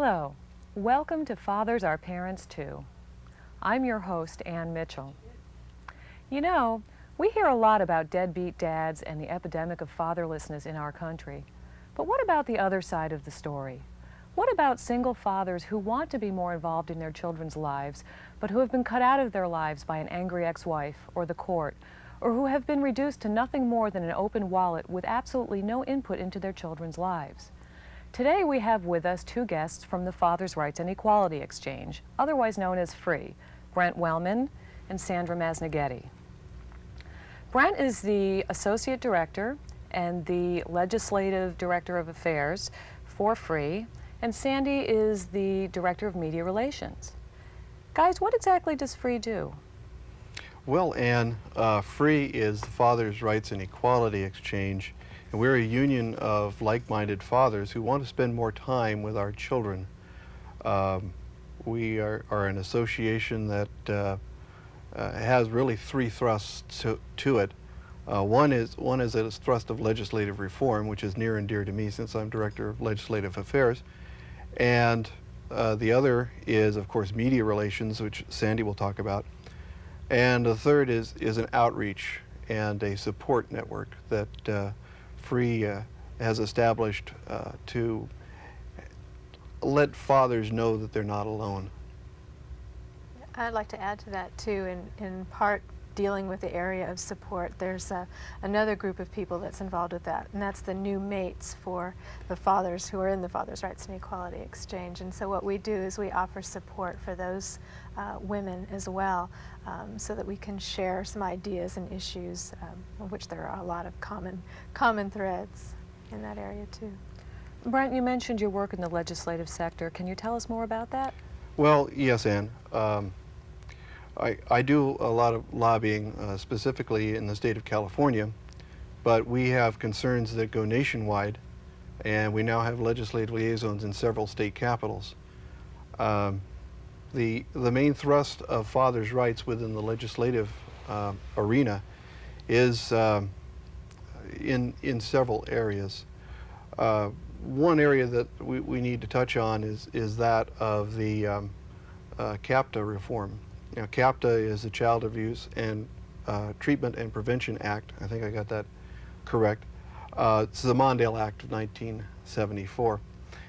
Hello, welcome to Fathers Are Parents Too. I'm your host, Ann Mitchell. You know, we hear a lot about deadbeat dads and the epidemic of fatherlessness in our country. But what about the other side of the story? What about single fathers who want to be more involved in their children's lives, but who have been cut out of their lives by an angry ex-wife or the court, or who have been reduced to nothing more than an open wallet with absolutely no input into their children's lives? Today we have with us two guests from the Fathers' Rights and Equality Exchange, otherwise known as FREE, Brent Wellman and Sandra Masnaghetti. Brent is the Associate Director and the Legislative Director of Affairs for FREE, and Sandy is the Director of Media Relations. Guys, what exactly does FREE do? Well, Ann, FREE is the Fathers' Rights and Equality Exchange, and we're a union of like-minded fathers who want to spend more time with our children. We are an association that has really three thrusts to it. One is a thrust of legislative reform, which is near and dear to me since I'm Director of Legislative Affairs. And the other is, of course, media relations, which Sandy will talk about. And the third is an outreach and a support network that FREE has established to let fathers know that they're not alone. I'd like to add to that too, in part dealing with the area of support. There's another group of people that's involved with that, and that's the new mates for the fathers who are in the Fathers' Rights and Equality Exchange. And so what we do is we offer support for those women as well, so that we can share some ideas and issues, of which there are a lot of common threads in that area too. Brent, you mentioned your work in the legislative sector. Can you tell us more about that? Well, yes, Ann. I do a lot of lobbying, specifically in the state of California, but we have concerns that go nationwide, and we now have legislative liaisons in several state capitals. The main thrust of fathers' rights within the legislative arena is in several areas. One area that we need to touch on is that of the CAPTA reform. You know, CAPTA is the Child Abuse and Treatment and Prevention Act. I think I got that correct. It's the Mondale Act of 1974.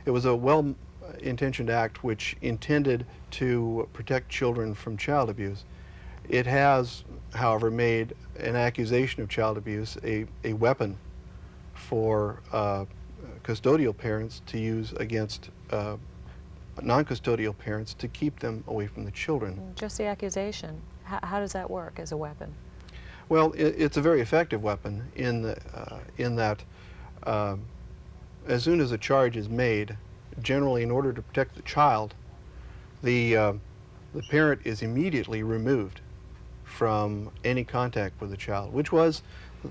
It was a well-intentioned act which intended to protect children from child abuse. It has, however, made an accusation of child abuse a weapon for custodial parents to use against non-custodial parents to keep them away from the children. Just the accusation. How does that work as a weapon? Well, it's a very effective weapon in that as soon as a charge is made, generally in order to protect the child, the parent is immediately removed from any contact with the child, which was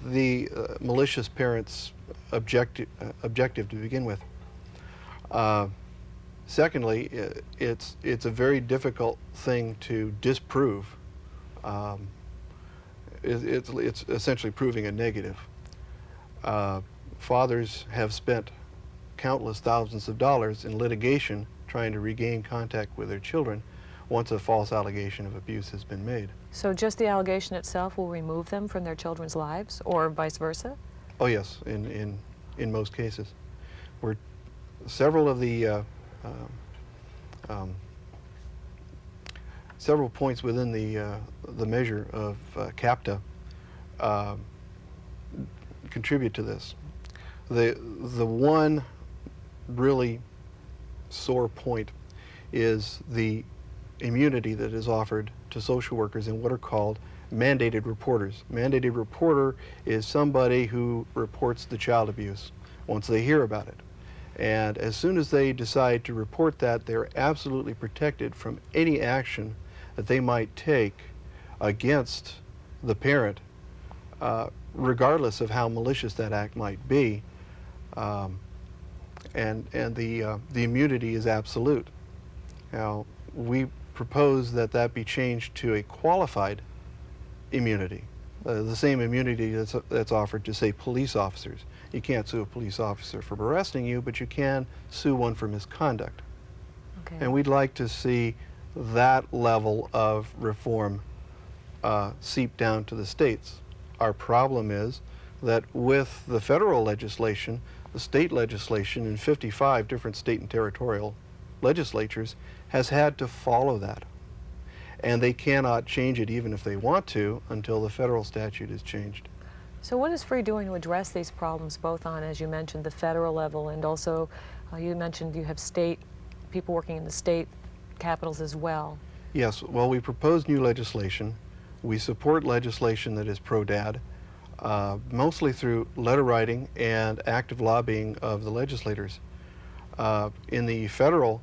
the malicious parent's objective to begin with. Secondly, it's a very difficult thing to disprove. It's essentially proving a negative. Fathers have spent countless thousands of dollars in litigation trying to regain contact with their children once a false allegation of abuse has been made. So just the allegation itself will remove them from their children's lives, or vice versa? Oh yes, in most cases. Several of the several points within the measure of CAPTA contribute to this. The one really sore point is the immunity that is offered to social workers in what are called mandated reporters. Mandated reporter is somebody who reports the child abuse once they hear about it. And as soon as they decide to report that, they're absolutely protected from any action that they might take against the parent, regardless of how malicious that act might be. And the immunity is absolute. Now, we propose that be changed to a qualified immunity, the same immunity that's offered to, say, police officers. You can't sue a police officer for arresting you, but you can sue one for misconduct. Okay. And we'd like to see that level of reform seep down to the states. Our problem is that with the federal legislation, the state legislation in 55 different state and territorial legislatures has had to follow that. And they cannot change it even if they want to until the federal statute is changed. So what is FREE doing to address these problems, both on, as you mentioned, the federal level, and also you mentioned you have state people working in the state capitals as well? Yes, well, we propose new legislation. We support legislation that is pro-dad, mostly through letter writing and active lobbying of the legislators. In the federal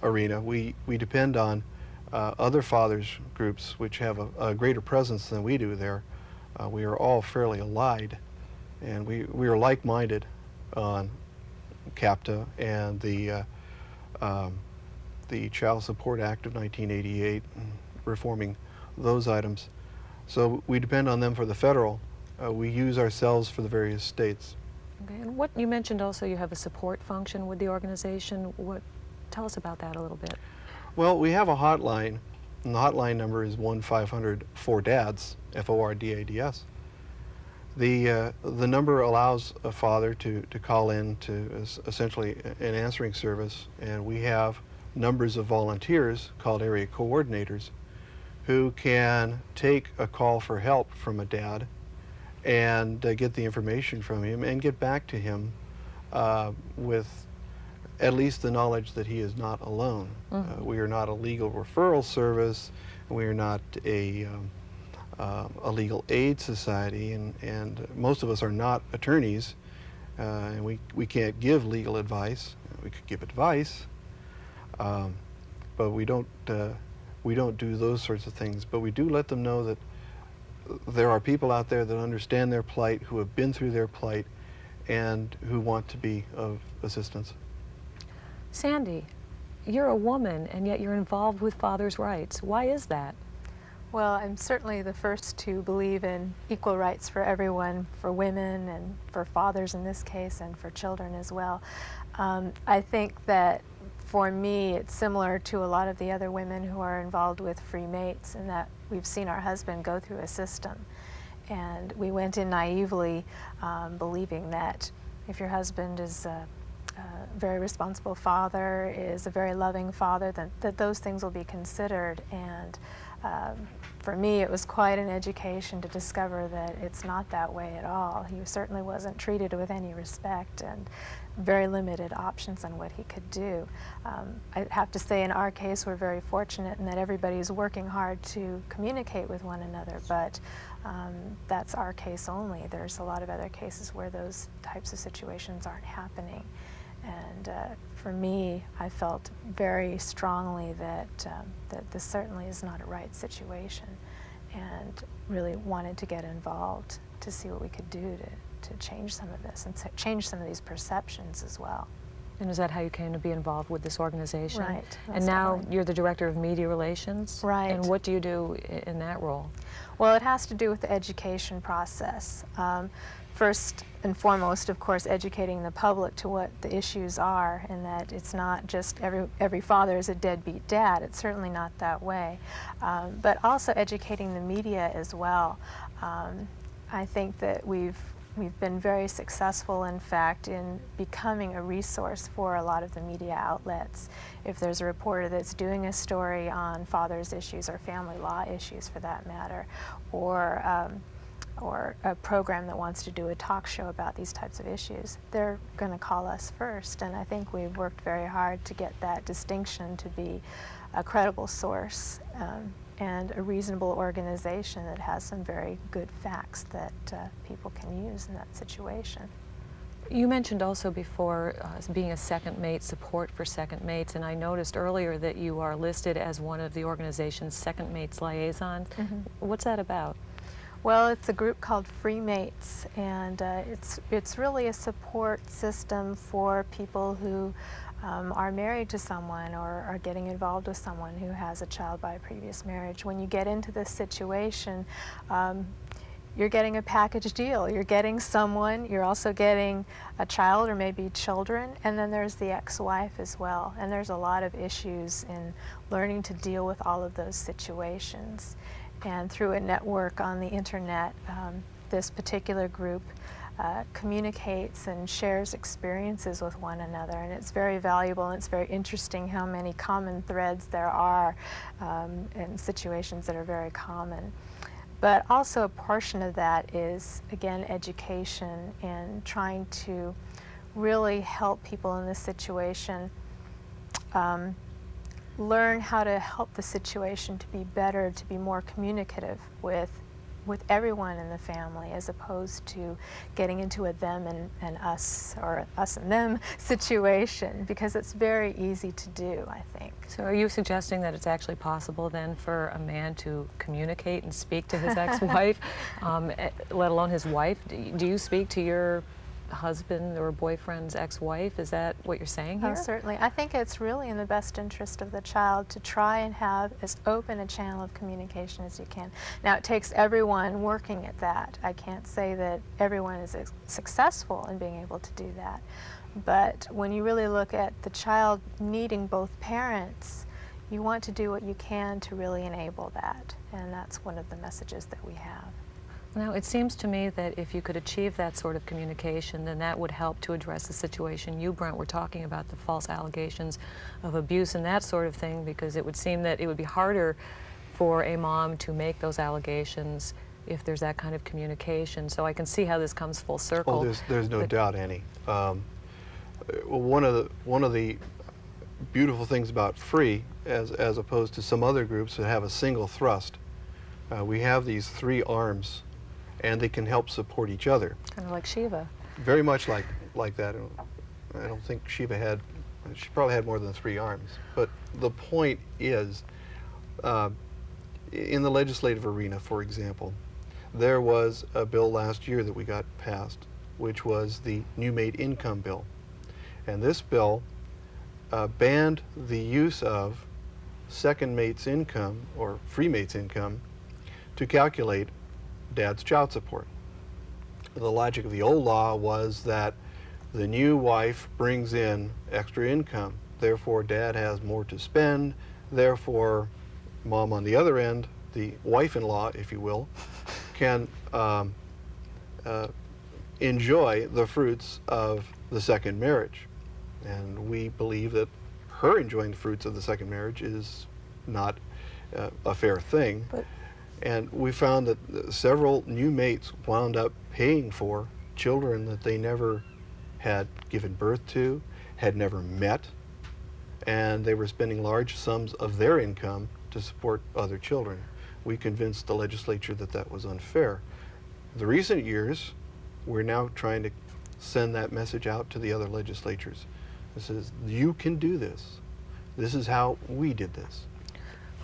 arena, we depend on other fathers groups which have a greater presence than we do there. We are all fairly allied, and we are like-minded on CAPTA and the Child Support Act of 1988, and reforming those items. So we depend on them for the federal. We use ourselves for the various states. Okay. And what you mentioned also, you have a support function with the organization. Tell us about that a little bit. Well, we have a hotline, and the hotline number is 1-500-4DADS, FORDADS. The number allows a father to call in to essentially an answering service, and we have numbers of volunteers called area coordinators who can take a call for help from a dad and get the information from him and get back to him with at least the knowledge that he is not alone. We are not a legal referral service. We are not a legal aid society, and most of us are not attorneys, and we can't give legal advice. We could give advice, but we don't do those sorts of things. But we do let them know that there are people out there that understand their plight, who have been through their plight, and who want to be of assistance. Sandy, you're a woman, and yet you're involved with fathers' rights. Why is that? Well, I'm certainly the first to believe in equal rights for everyone, for women and for fathers in this case, and for children as well. I think that for me, it's similar to a lot of the other women who are involved with Free Mates, in that we've seen our husband go through a system. And we went in naively believing that if your husband is a very responsible father, is a very loving father, that those things will be considered. And for me, it was quite an education to discover that it's not that way at all. He certainly wasn't treated with any respect, and very limited options on what he could do. I have to say, in our case, we're very fortunate in that everybody's working hard to communicate with one another, but that's our case only. There's a lot of other cases where those types of situations aren't happening. And for me, I felt very strongly that this certainly is not a right situation, and really wanted to get involved to see what we could do to change some of this and to change some of these perceptions as well. And is that how you came to be involved with this organization? Right. And now you're the Director of Media Relations? Right. And what do you do in that role? Well, it has to do with the education process. First and foremost, of course, educating the public to what the issues are, and that it's not just every father is a deadbeat dad. It's certainly not that way. But also educating the media as well. I think that we've been very successful, in fact, in becoming a resource for a lot of the media outlets. If there's a reporter that's doing a story on fathers' issues or family law issues, for that matter, or a program that wants to do a talk show about these types of issues, they're going to call us first. And I think we've worked very hard to get that distinction to be a credible source and a reasonable organization that has some very good facts that people can use in that situation. You mentioned also before being a second mate, support for second mates, and I noticed earlier that you are listed as one of the organization's second mates liaisons. What's that about? Well, it's a group called Free Mates, and it's really a support system for people who are married to someone or are getting involved with someone who has a child by a previous marriage. When you get into this situation, you're getting a package deal. You're getting someone, you're also getting a child or maybe children, and then there's the ex-wife as well. And there's a lot of issues in learning to deal with all of those situations. And through a network on the internet, this particular group communicates and shares experiences with one another, and it's very valuable, and it's very interesting how many common threads there are in situations that are very common. But also a portion of that is, again, education and trying to really help people in this situation learn how to help the situation to be better, to be more communicative with everyone in the family, as opposed to getting into a them and us, or us and them situation, because it's very easy to do, I think. So are you suggesting that it's actually possible then for a man to communicate and speak to his ex-wife, let alone his wife? Do you speak to your husband or boyfriend's ex-wife? Is that what you're saying here? Oh, certainly. I think it's really in the best interest of the child to try and have as open a channel of communication as you can. Now, it takes everyone working at that. I can't say that everyone is successful in being able to do that. But when you really look at the child needing both parents, you want to do what you can to really enable that. And that's one of the messages that we have. Now, it seems to me that if you could achieve that sort of communication, then that would help to address the situation you, Brent, were talking about, the false allegations of abuse and that sort of thing, because it would seem that it would be harder for a mom to make those allegations if there's that kind of communication. So I can see how this comes full circle. Oh, there's no doubt, Annie. One of the beautiful things about Free, as opposed to some other groups that have a single thrust, we have these three arms, and they can help support each other. Kind of like Shiva. Very much like that. I don't think Shiva had, she probably had more than 3 arms. But the point is, in the legislative arena, for example, there was a bill last year that we got passed, which was the New Mate Income Bill. And this bill banned the use of second mate's income, or free mate's income, to calculate dad's child support. The logic of the old law was that the new wife brings in extra income, therefore dad has more to spend, therefore mom on the other end, the wife-in-law, if you will, can enjoy the fruits of the second marriage. And we believe that her enjoying the fruits of the second marriage is not a fair thing. And we found that several new mates wound up paying for children that they never had given birth to, had never met, and they were spending large sums of their income to support other children. We convinced the legislature that that was unfair. The recent years, we're now trying to send that message out to the other legislatures. This is, you can do this. This is how we did this.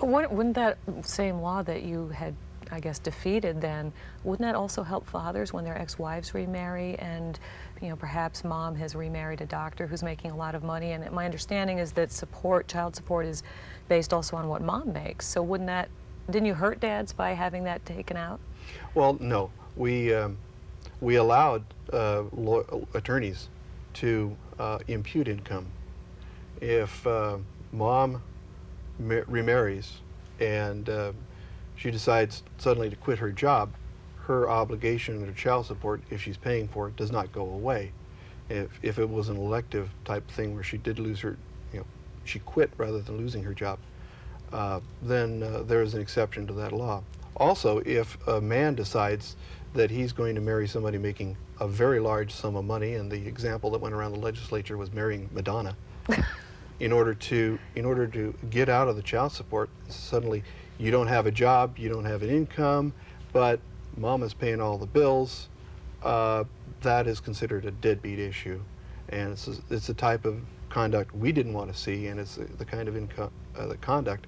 Wouldn't that same law that you had, I guess, defeated then, wouldn't that also help fathers when their ex-wives remarry and, you know, perhaps mom has remarried a doctor who's making a lot of money, and my understanding is that child support is based also on what mom makes. So didn't you hurt dads by having that taken out? Well, no. We allowed attorneys to impute income. If mom remarries and she decides suddenly to quit her job, her obligation to child support, if she's paying for it, does not go away. If it was an elective type thing where she did lose her, she quit rather than losing her job, then there is an exception to that law. Also, if a man decides that he's going to marry somebody making a very large sum of money, and the example that went around the legislature was marrying Madonna, in order to get out of the child support, suddenly you don't have a job, you don't have an income, but mama's paying all the bills, that is considered a deadbeat issue. And it's a type of conduct we didn't want to see, and it's the kind of the conduct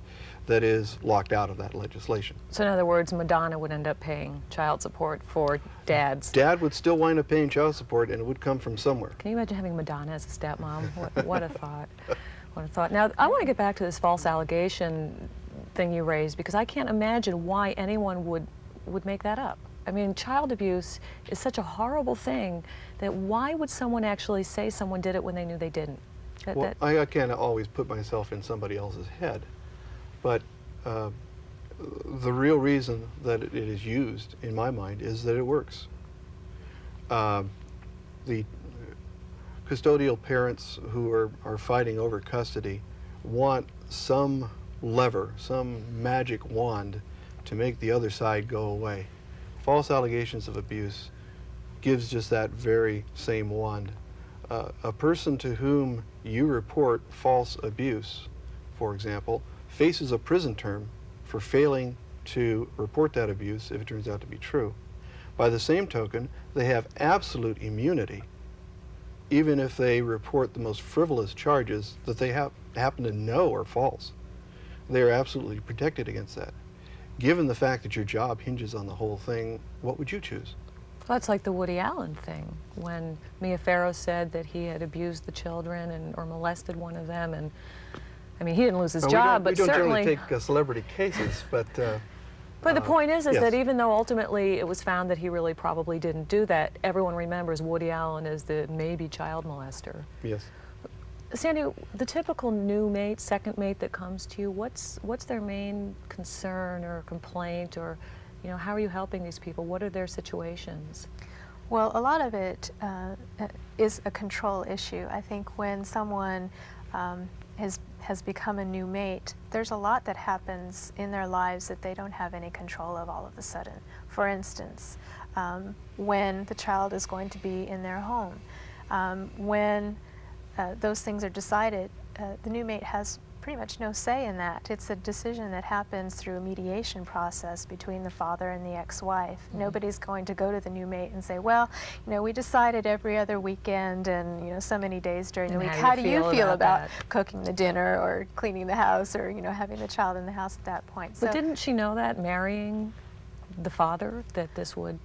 that is locked out of that legislation. So in other words, Madonna would end up paying child support for dads. Dad would still wind up paying child support, and it would come from somewhere. Can you imagine having Madonna as a stepmom? What a thought. What a thought. Now, I want to get back to this false allegation thing you raised, because I can't imagine why anyone would make that up. I mean, child abuse is such a horrible thing that why would someone actually say someone did it when they knew they didn't? Well, I can't always put myself in somebody else's head, but the real reason that it is used, in my mind, is that it works. The custodial parents who are fighting over custody want some lever, some magic wand to make the other side go away. False allegations of abuse gives just that very same wand. A person to whom you report false abuse, for example, faces a prison term for failing to report that abuse if it turns out to be true. By the same token, they have absolute immunity, even if they report the most frivolous charges that they happen to know are false. They are absolutely protected against that. Given the fact that your job hinges on the whole thing, what would you choose? Well, it's like the Woody Allen thing, when Mia Farrow said that he had abused the children or molested one of them, and I mean, he didn't lose his job, but we don't certainly. generally take celebrity cases, but. But the point is yes. that even though ultimately it was found that he really probably didn't do that, everyone remembers Woody Allen as the maybe child molester. Yes. Sandy, the typical new mate, second mate that comes to you, what's their main concern or complaint, or how are you helping these people? What are their situations? Well, a lot of it is a control issue. I think when someone has become a new mate, there's a lot that happens in their lives that they don't have any control of all of a sudden. For instance, when the child is going to be in their home, when those things are decided, the new mate has pretty much no say in that. It's a decision that happens through a mediation process between the father and the ex-wife. Mm-hmm. Nobody's going to go to the new mate and say, well, we decided every other weekend and, so many days during the week. How do you feel about cooking the dinner or cleaning the house or, having the child in the house at that point? But didn't she know that, marrying the father, that this would?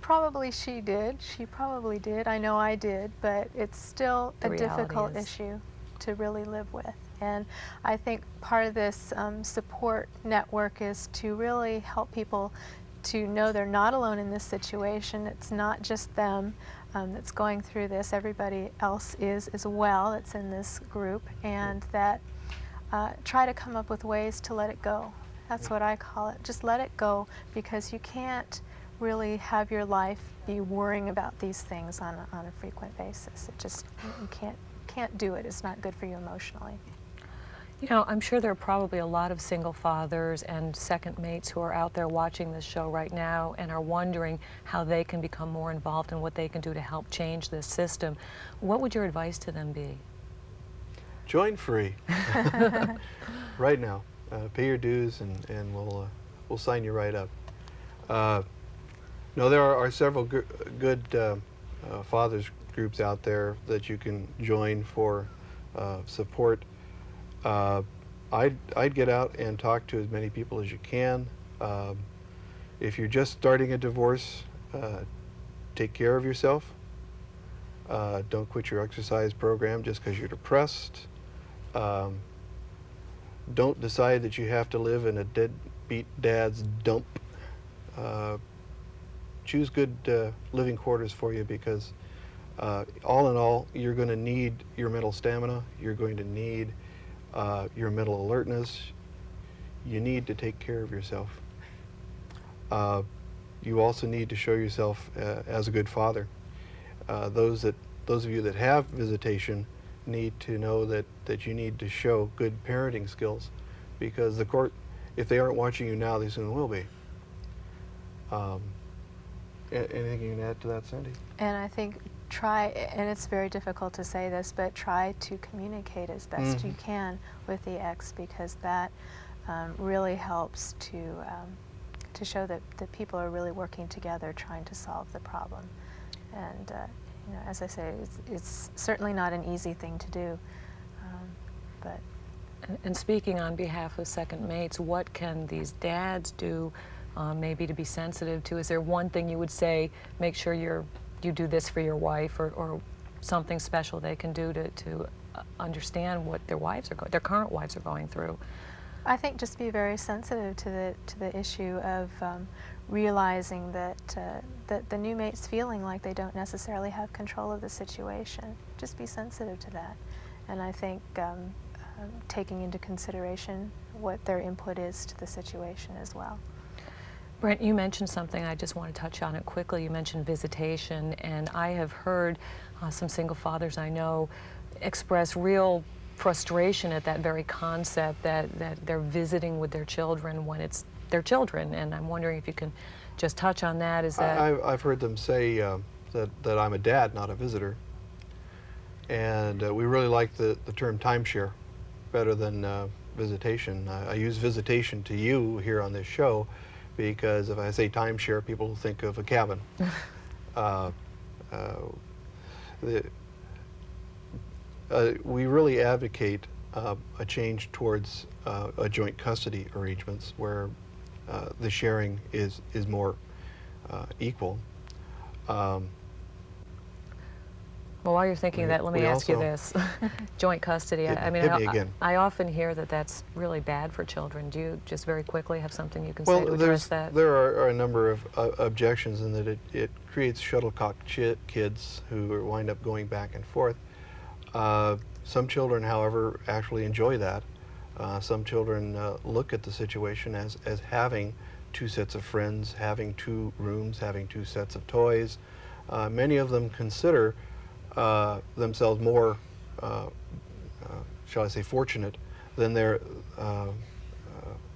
Probably she did. She probably did. I know I did, but it's still a difficult issue to really live with. And I think part of this support network is to really help people to know they're not alone in this situation. It's not just them that's going through this. Everybody else is as well that's in this group, and that try to come up with ways to let it go. That's what I call it. Just let it go, because you can't really have your life be worrying about these things on a frequent basis. It just, you can't do it. It's not good for you emotionally. I'm sure there are probably a lot of single fathers and second mates who are out there watching this show right now and are wondering how they can become more involved and what they can do to help change this system. What would your advice to them be? Join free. Right now. Pay your dues and we'll sign you right up. No, there are several good fathers groups out there that you can join for support. I'd get out and talk to as many people as you can. If you're just starting a divorce, take care of yourself. Don't quit your exercise program just because you're depressed. Don't decide that you have to live in a deadbeat dad's dump. Choose good living quarters for you, because all in all, you're going to need your mental stamina. You're going to need your mental alertness. You need to take care of yourself. You also need to show yourself as a good father. Those of you that have visitation need to know that you need to show good parenting skills, because the court, if they aren't watching you now, they soon will be. Anything you can add to that, Sandy? And I think try, and it's very difficult to say this, but try to communicate as best you can with the ex, because that really helps to show that people are really working together trying to solve the problem. And as I say, it's certainly not an easy thing to do, but. And speaking on behalf of second mates, what can these dads do maybe to be sensitive to? Is there one thing you would say, make sure you do this for your wife, or something special they can do to understand what their current wives are going through? I think just be very sensitive to the issue of realizing that that the new mate's feeling like they don't necessarily have control of the situation. Just be sensitive to that, and I think taking into consideration what their input is to the situation as well. Brent, you mentioned something. I just want to touch on it quickly. You mentioned visitation, and I have heard some single fathers I know express real frustration at that very concept that they're visiting with their children when it's their children. And I'm wondering if you can just touch on that. Is that I've heard them say that I'm a dad, not a visitor. And we really like the term timeshare better than visitation. I use visitation to you here on this show because if I say timeshare, people think of a cabin. We really advocate a change towards a joint custody arrangements where the sharing is more equal. Well, while you're thinking of that, let me we ask you also- this. Joint custody. I mean, hit me again. I often hear that that's really bad for children. Do you just very quickly have something you can say to Well, address that? there are a number of objections in that it creates shuttlecock kids who wind up going back and forth. Some children, however, actually enjoy that. Some children look at the situation as having two sets of friends, having two rooms, having two sets of toys. Many of them consider themselves more, shall I say, fortunate than their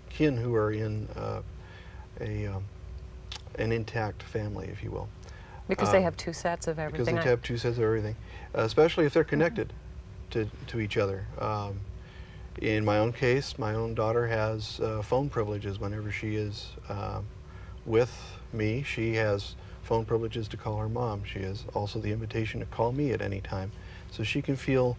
kin who are in an intact family, if you will. Because they have two sets of everything. Because they have two sets of everything, especially if they're connected to each other. In my own case, my own daughter has phone privileges whenever she is with me. She has phone privileges to call her mom. She has also the invitation to call me at any time. So she can feel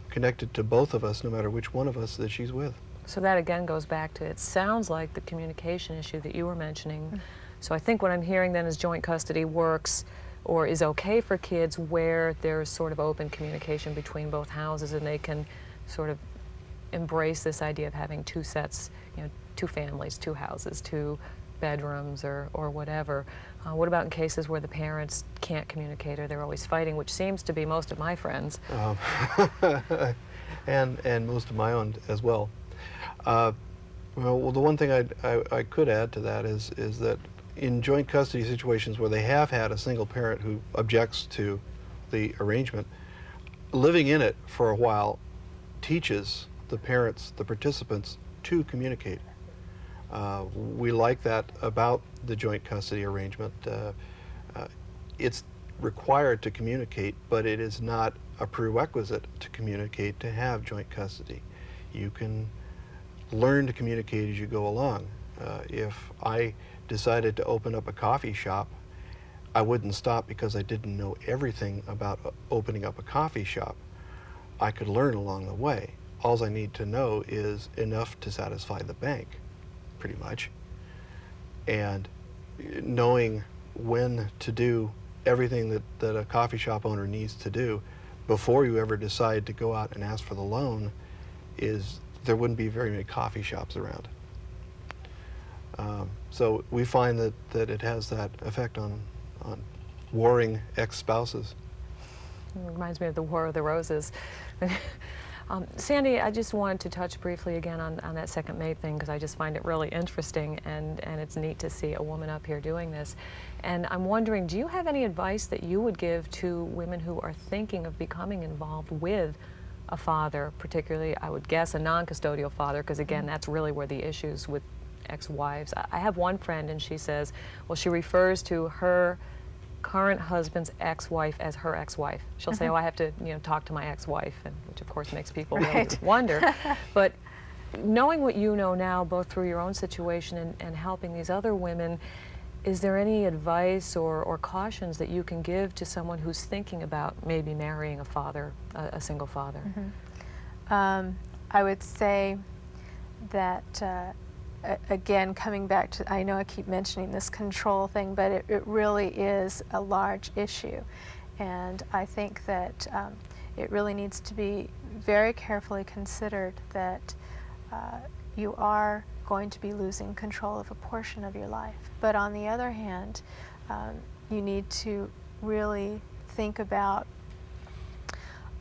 connected to both of us no matter which one of us that she's with. So that again goes back to, it sounds like the communication issue that you were mentioning. So I think what I'm hearing then is joint custody works or is okay for kids where there's sort of open communication between both houses and they can sort of embrace this idea of having two sets, you know, two families, two houses, two bedrooms or whatever. What about in cases where the parents can't communicate or they're always fighting, which seems to be most of my friends? And most of my own as well. Well, the one thing I could add to that is that in joint custody situations where they have had a single parent who objects to the arrangement, living in it for a while teaches the parents, the participants, to communicate. We like that about the joint custody arrangement. It's required to communicate, but it is not a prerequisite to communicate to have joint custody. You can learn to communicate as you go along. If I decided to open up a coffee shop, I wouldn't stop because I didn't know everything about opening up a coffee shop. I could learn along the way. All I need to know is enough to satisfy the bank, pretty much. And knowing when to do everything that a coffee shop owner needs to do before you ever decide to go out and ask for the loan there wouldn't be very many coffee shops around. So we find that it has that effect on warring ex-spouses. It reminds me of the War of the Roses. Sandy, I just wanted to touch briefly again on that second mate thing because I just find it really interesting and it's neat to see a woman up here doing this. And I'm wondering, do you have any advice that you would give to women who are thinking of becoming involved with a father, particularly, I would guess, a non-custodial father, because again, that's really where the issues with ex-wives. I have one friend and she says, well, she refers to her current husband's ex-wife as her ex-wife. She'll say, oh, I have to, talk to my ex-wife, and which of course makes people really wonder. But knowing what you know now, both through your own situation and helping these other women, is there any advice or cautions that you can give to someone who's thinking about maybe marrying a father, a single father? I would say that again, coming back to, I know I keep mentioning this control thing, but it really is a large issue. And I think that it really needs to be very carefully considered that you are going to be losing control of a portion of your life. But on the other hand, you need to really think about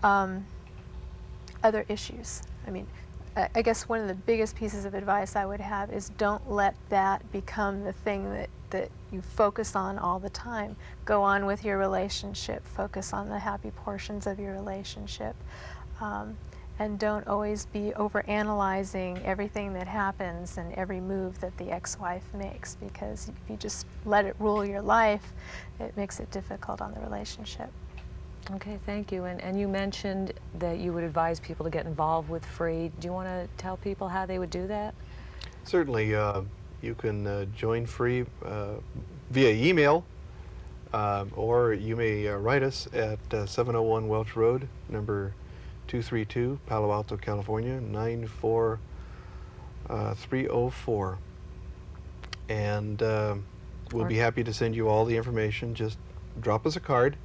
other issues. I mean, I guess one of the biggest pieces of advice I would have is don't let that become the thing that you focus on all the time. Go on with your relationship, focus on the happy portions of your relationship, and don't always be overanalyzing everything that happens and every move that the ex-wife makes, because if you just let it rule your life, it makes it difficult on the relationship. Okay, thank you. And you mentioned that you would advise people to get involved with FREE. Do you want to tell people how they would do that? Certainly, you can join FREE via email, or you may write us at 701 Welch Road, number 232, Palo Alto, California, 94304. And we'll be happy to send you all the information. Just drop us a card,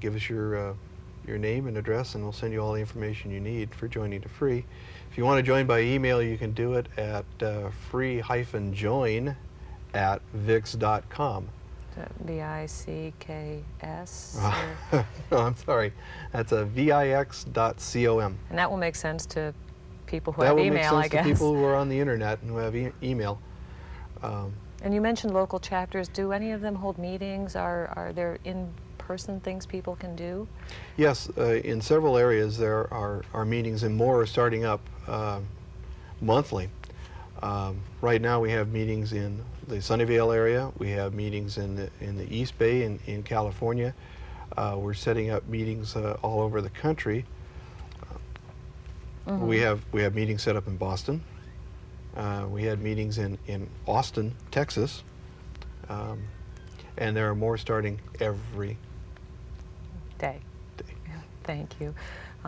give us your name and address, and we'll send you all the information you need for joining to FREE. If you want to join by email, you can do it at free-join@vix.com. VICKS? No, I'm sorry. That's a VIX.com. And that will make sense to people who That have will email, I make sense guess. to people who are on the internet and who have email. And you mentioned local chapters. Do any of them hold meetings? Are there in-person things people can do? Yes, in several areas there are meetings, and more are starting up monthly. Right now we have meetings in the Sunnyvale area. We have meetings in the East Bay in California. We're setting up meetings all over the country. Mm-hmm. We have meetings set up in Boston. We had meetings in Austin, Texas. And there are more starting every Day. day. Yeah, thank you.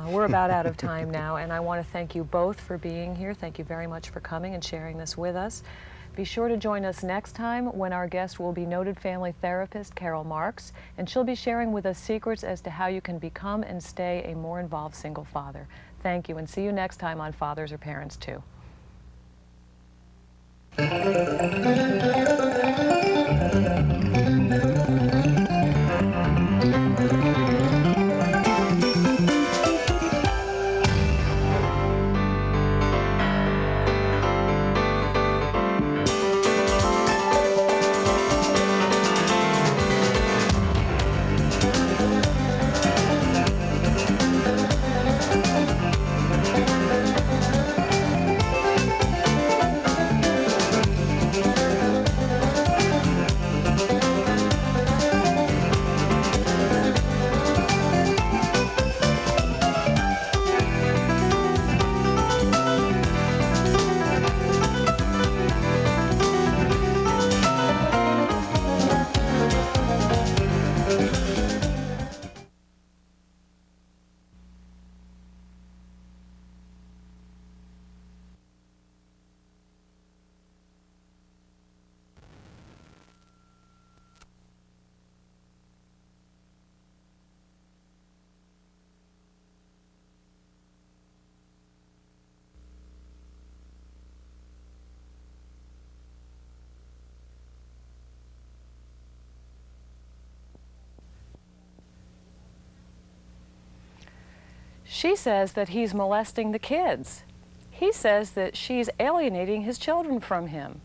We're about out of time now, and I want to thank you both for being here. Thank you very much for coming and sharing this with us. Be sure to join us next time when our guest will be noted family therapist Carol Marks, and she'll be sharing with us secrets as to how you can become and stay a more involved single father. Thank you, and see you next time on Fathers Are Parents Too. She says that he's molesting the kids. He says that she's alienating his children from him.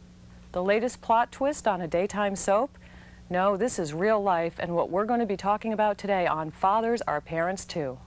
The latest plot twist on a daytime soap? No, this is real life, and what we're going to be talking about today on Fathers Are Parents Too.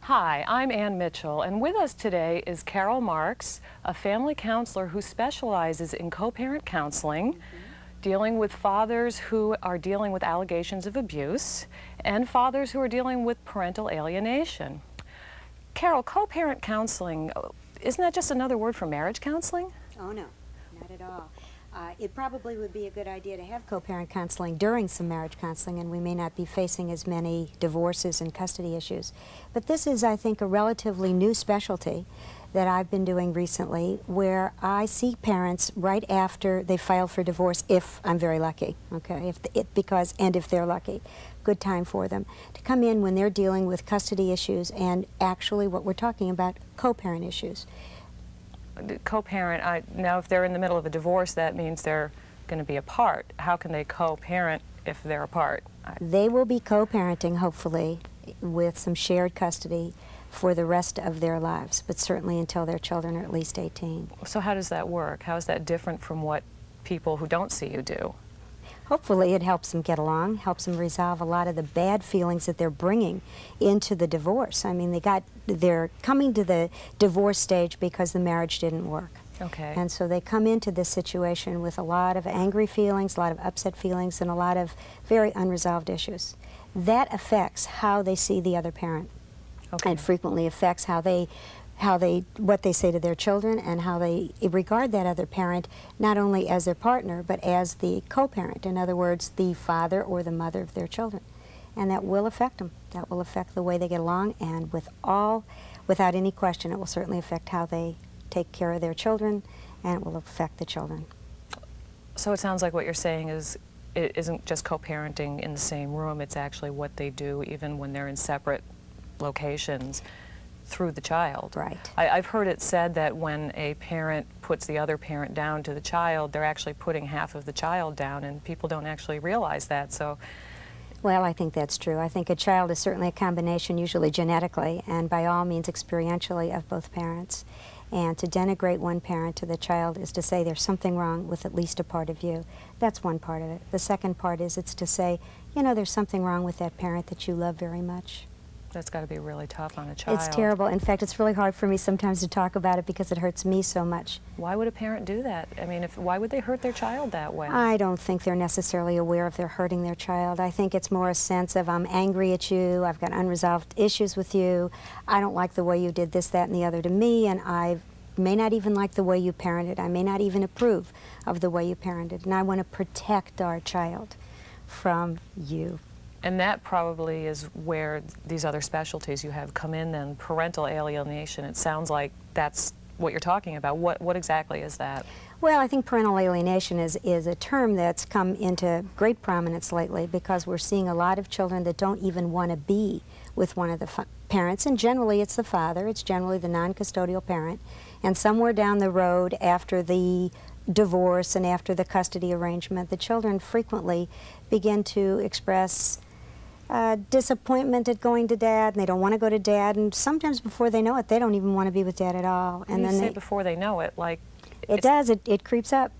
Hi, I'm Ann Mitchell, and with us today is Carol Marks, a family counselor who specializes in co-parent counseling, dealing with fathers who are dealing with allegations of abuse, and fathers who are dealing with parental alienation. Carol, co-parent counseling, isn't that just another word for marriage counseling? Oh no, not at all. It probably would be a good idea to have co-parent counseling during some marriage counseling, and we may not be facing as many divorces and custody issues. But this is, I think, a relatively new specialty that I've been doing recently, where I see parents right after they file for divorce, if I'm very lucky, okay, if they're lucky, good time for them to come in when they're dealing with custody issues and actually what we're talking about, co-parent issues. Co-parent, now if they're in the middle of a divorce, that means they're going to be apart. How can they co-parent if they're apart? They will be co-parenting, hopefully, with some shared custody for the rest of their lives, but certainly until their children are at least 18. So how does that work? How is that different from what people who don't see you do? Hopefully it helps them get along, helps them resolve a lot of the bad feelings that they're bringing into the divorce. I mean, they're coming to the divorce stage because the marriage didn't work. Okay. And so they come into this situation with a lot of angry feelings, a lot of upset feelings, and a lot of very unresolved issues. That affects how they see the other parent. Okay. And frequently affects what they say to their children and how they regard that other parent not only as their partner but as the co-parent. In other words, the father or the mother of their children. And that will affect them. That will affect the way they get along, and without any question, it will certainly affect how they take care of their children, and it will affect the children. So it sounds like what you're saying is it isn't just co-parenting in the same room, it's actually what they do even when they're in separate locations through the child. Right. I've heard it said that when a parent puts the other parent down to the child, they're actually putting half of the child down, and people don't actually realize that. So, well, I think that's true. I think a child is certainly a combination, usually genetically and by all means experientially, of both parents. And to denigrate one parent to the child is to say there's something wrong with at least a part of you. That's one part of it. The second part is it's to say, you know, there's something wrong with that parent that you love very much. that's got to be really tough on a child. It's terrible. In fact, it's really hard for me sometimes to talk about it because it hurts me so much. Why would a parent do that? I mean, why would they hurt their child that way? I don't think they're necessarily aware if they're hurting their child. I think it's more a sense of, I'm angry at you, I've got unresolved issues with you, I don't like the way you did this, that, and the other to me, and I may not even like the way you parented. I may not even approve of the way you parented, and I want to protect our child from you. And that probably is where these other specialties you have come in then. Parental alienation, it sounds like that's what you're talking about. What exactly is that? Well, I think parental alienation is a term that's come into great prominence lately because we're seeing a lot of children that don't even want to be with one of the parents, and generally it's the father, it's generally the non-custodial parent, and somewhere down the road after the divorce and after the custody arrangement, the children frequently begin to express disappointment at going to dad, and they don't want to go to dad, and sometimes before they know it, they don't even want to be with dad at all. And then you say before they know it, like... It does. It creeps up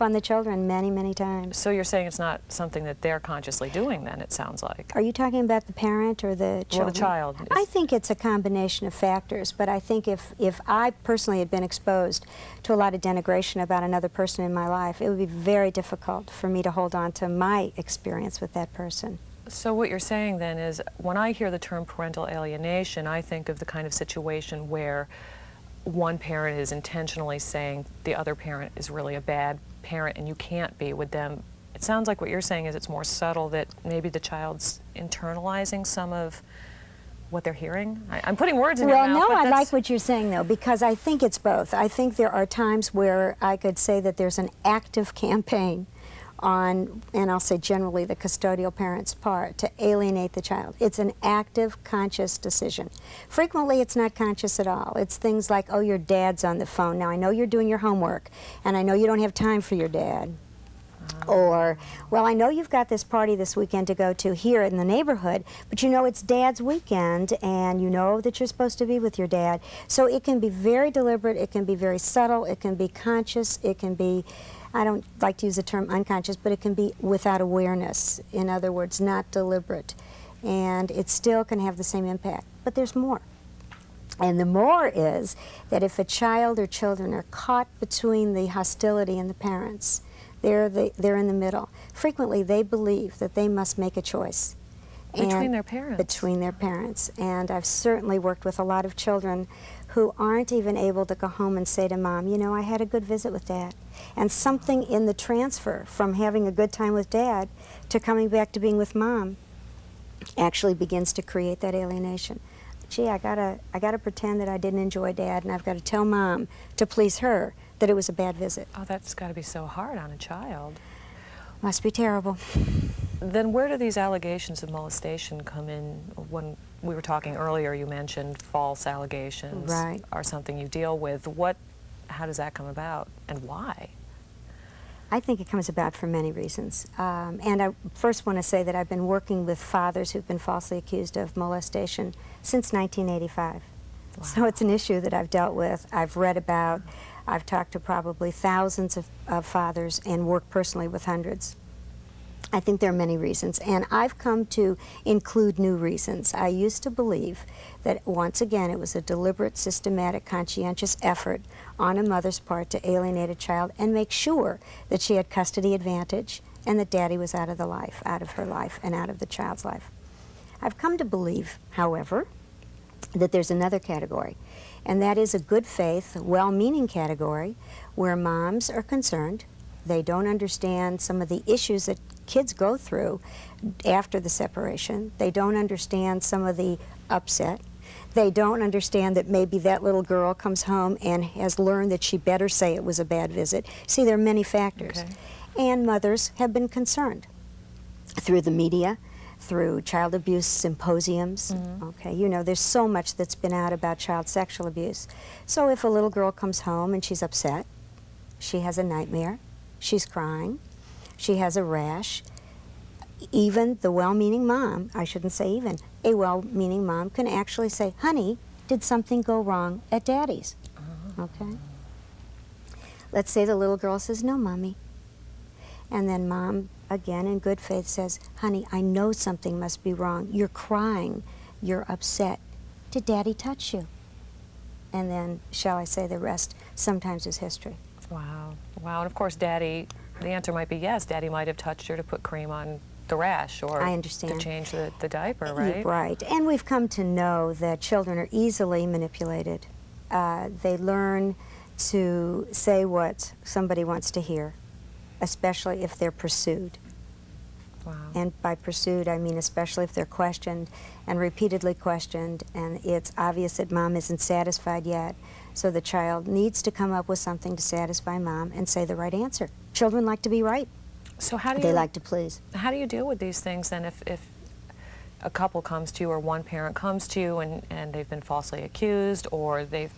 on the children many, many times. So you're saying it's not something that they're consciously doing then, it sounds like. Are you talking about the parent or the children? Well, the child. I think it's a combination of factors, but I think if I personally had been exposed to a lot of denigration about another person in my life, it would be very difficult for me to hold on to my experience with that person. So what you're saying then is, when I hear the term parental alienation, I think of the kind of situation where one parent is intentionally saying the other parent is really a bad parent and you can't be with them. It sounds like what you're saying is it's more subtle, that maybe the child's internalizing some of what they're hearing. I'm putting words in your mouth. Well, no, I like what you're saying, though, because I think it's both. I think there are times where I could say that there's an active campaign on, and I'll say generally the custodial parent's part, to alienate the child. It's an active, conscious decision. Frequently it's not conscious at all. It's things like, oh, your dad's on the phone. Now I know you're doing your homework, and I know you don't have time for your dad. Or, well, I know you've got this party this weekend to go to here in the neighborhood, but you know it's Dad's weekend, and you know that you're supposed to be with your dad. So it can be very deliberate, it can be very subtle, it can be conscious, it can be, I don't like to use the term unconscious, but it can be without awareness. In other words, not deliberate. And it still can have the same impact. But there's more. And the more is that if a child or children are caught between the hostility and the parents, they're in the middle. Frequently, they believe that they must make a choice. Between their parents? Between their parents. And I've certainly worked with a lot of children who aren't even able to go home and say to mom, you know, I had a good visit with dad. And something in the transfer from having a good time with dad to coming back to being with mom actually begins to create that alienation. Gee, I gotta pretend that I didn't enjoy dad, and I've got to tell mom to please her that it was a bad visit. Oh, that's got to be so hard on a child. Must be terrible. Then where do these allegations of molestation come in? When we were talking earlier, you mentioned false allegations Right. are something you deal with. How does that come about, and why? I think it comes about for many reasons. And I first want to say that I've been working with fathers who've been falsely accused of molestation since 1985. Wow. So it's an issue that I've dealt with, I've read about, I've talked to probably thousands of fathers and worked personally with hundreds. I think there are many reasons, and I've come to include new reasons. I used to believe that, once again, it was a deliberate, systematic, conscientious effort on a mother's part to alienate a child and make sure that she had custody advantage and that daddy was out of her life, and out of the child's life. I've come to believe, however, that there's another category, and that is a good faith, well-meaning category where moms are concerned. They don't understand some of the issues that kids go through after the separation. They don't understand some of the upset. They don't understand that maybe that little girl comes home and has learned that she better say it was a bad visit. See, there are many factors. Okay. And mothers have been concerned through the media, through child abuse symposiums. Okay, you know, there's so much that's been out about child sexual abuse. So if a little girl comes home and she's upset, she has a nightmare, she's crying, she has a rash, even the well-meaning mom, I shouldn't say even, a well-meaning mom can actually say, honey, did something go wrong at daddy's? Okay? Let's say the little girl says, no, mommy. And then mom, again in good faith, says, honey, I know something must be wrong. You're crying, you're upset. Did daddy touch you? And then, shall I say, the rest sometimes is history. Wow. Wow. And of course, Daddy, the answer might be yes. Daddy might have touched her to put cream on the rash or I understand. to change the diaper, right? Right. And we've come to know that children are easily manipulated. They learn to say what somebody wants to hear, especially if they're pursued. Wow. And by pursued, I mean especially if they're questioned and repeatedly questioned, and it's obvious that mom isn't satisfied yet. So the child needs to come up with something to satisfy mom and say the right answer. Children like to be right. So how do They you like to please. how do you deal with these things then if a couple comes to you or one parent comes to you and they've been falsely accused or the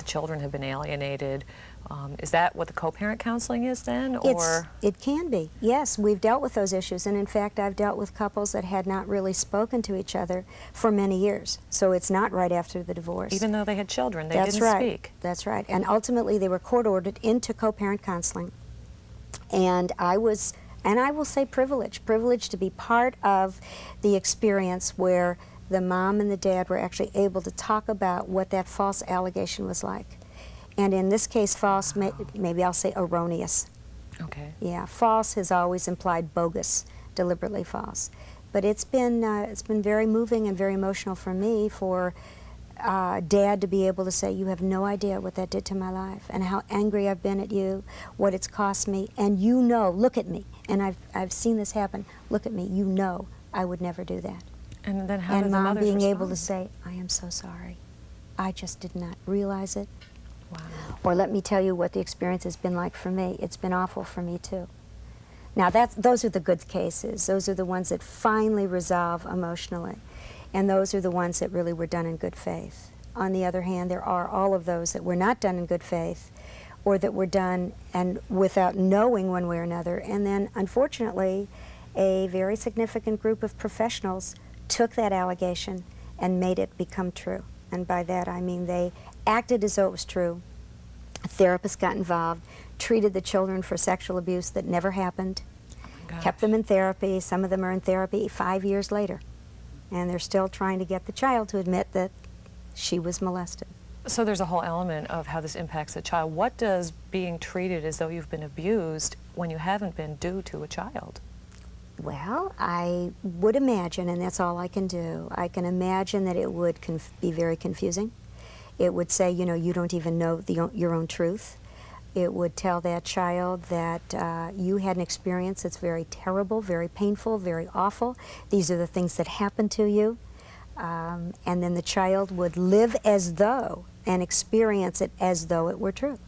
children have been alienated? Is that what the co-parent counseling is then, or? It can be, yes. We've dealt with those issues, and in fact, I've dealt with couples that had not really spoken to each other for many years. So it's not right after the divorce. Even though they had children, they That's didn't right. speak. That's right. And ultimately, they were court-ordered into co-parent counseling. And I will say privileged to be part of the experience where the mom and the dad were actually able to talk about what that false allegation was like. And in this case, false, maybe I'll say erroneous. Okay. Yeah, false has always implied bogus, deliberately false. But it's been very moving and very emotional for me for Dad to be able to say, you have no idea what that did to my life and how angry I've been at you, what it's cost me, and you know, look at me, and I've seen this happen, look at me, you know I would never do that. And then how And did the mom mothers being respond? able to say, I am so sorry. I just did not realize it. Wow. Or let me tell you what the experience has been like for me. It's been awful for me too. Now those are the good cases. Those are the ones that finally resolve emotionally. And those are the ones that really were done in good faith. On the other hand, there are all of those that were not done in good faith or that were done and without knowing one way or another. And then, unfortunately, a very significant group of professionals took that allegation and made it become true. And by that I mean they acted as though it was true. A therapist got involved, treated the children for sexual abuse that never happened, kept them in therapy. Some of them are in therapy 5 years later. And they're still trying to get the child to admit that she was molested. So there's a whole element of how this impacts the child. What does being treated as though you've been abused when you haven't been do to a child? Well, I would imagine, and that's all I can do, I can imagine that it would be very confusing. It would say, you know, you don't even know your own truth. It would tell that child that you had an experience that's very terrible, very painful, very awful. These are the things that happened to you. And then the child would live as though and experience it as though it were true.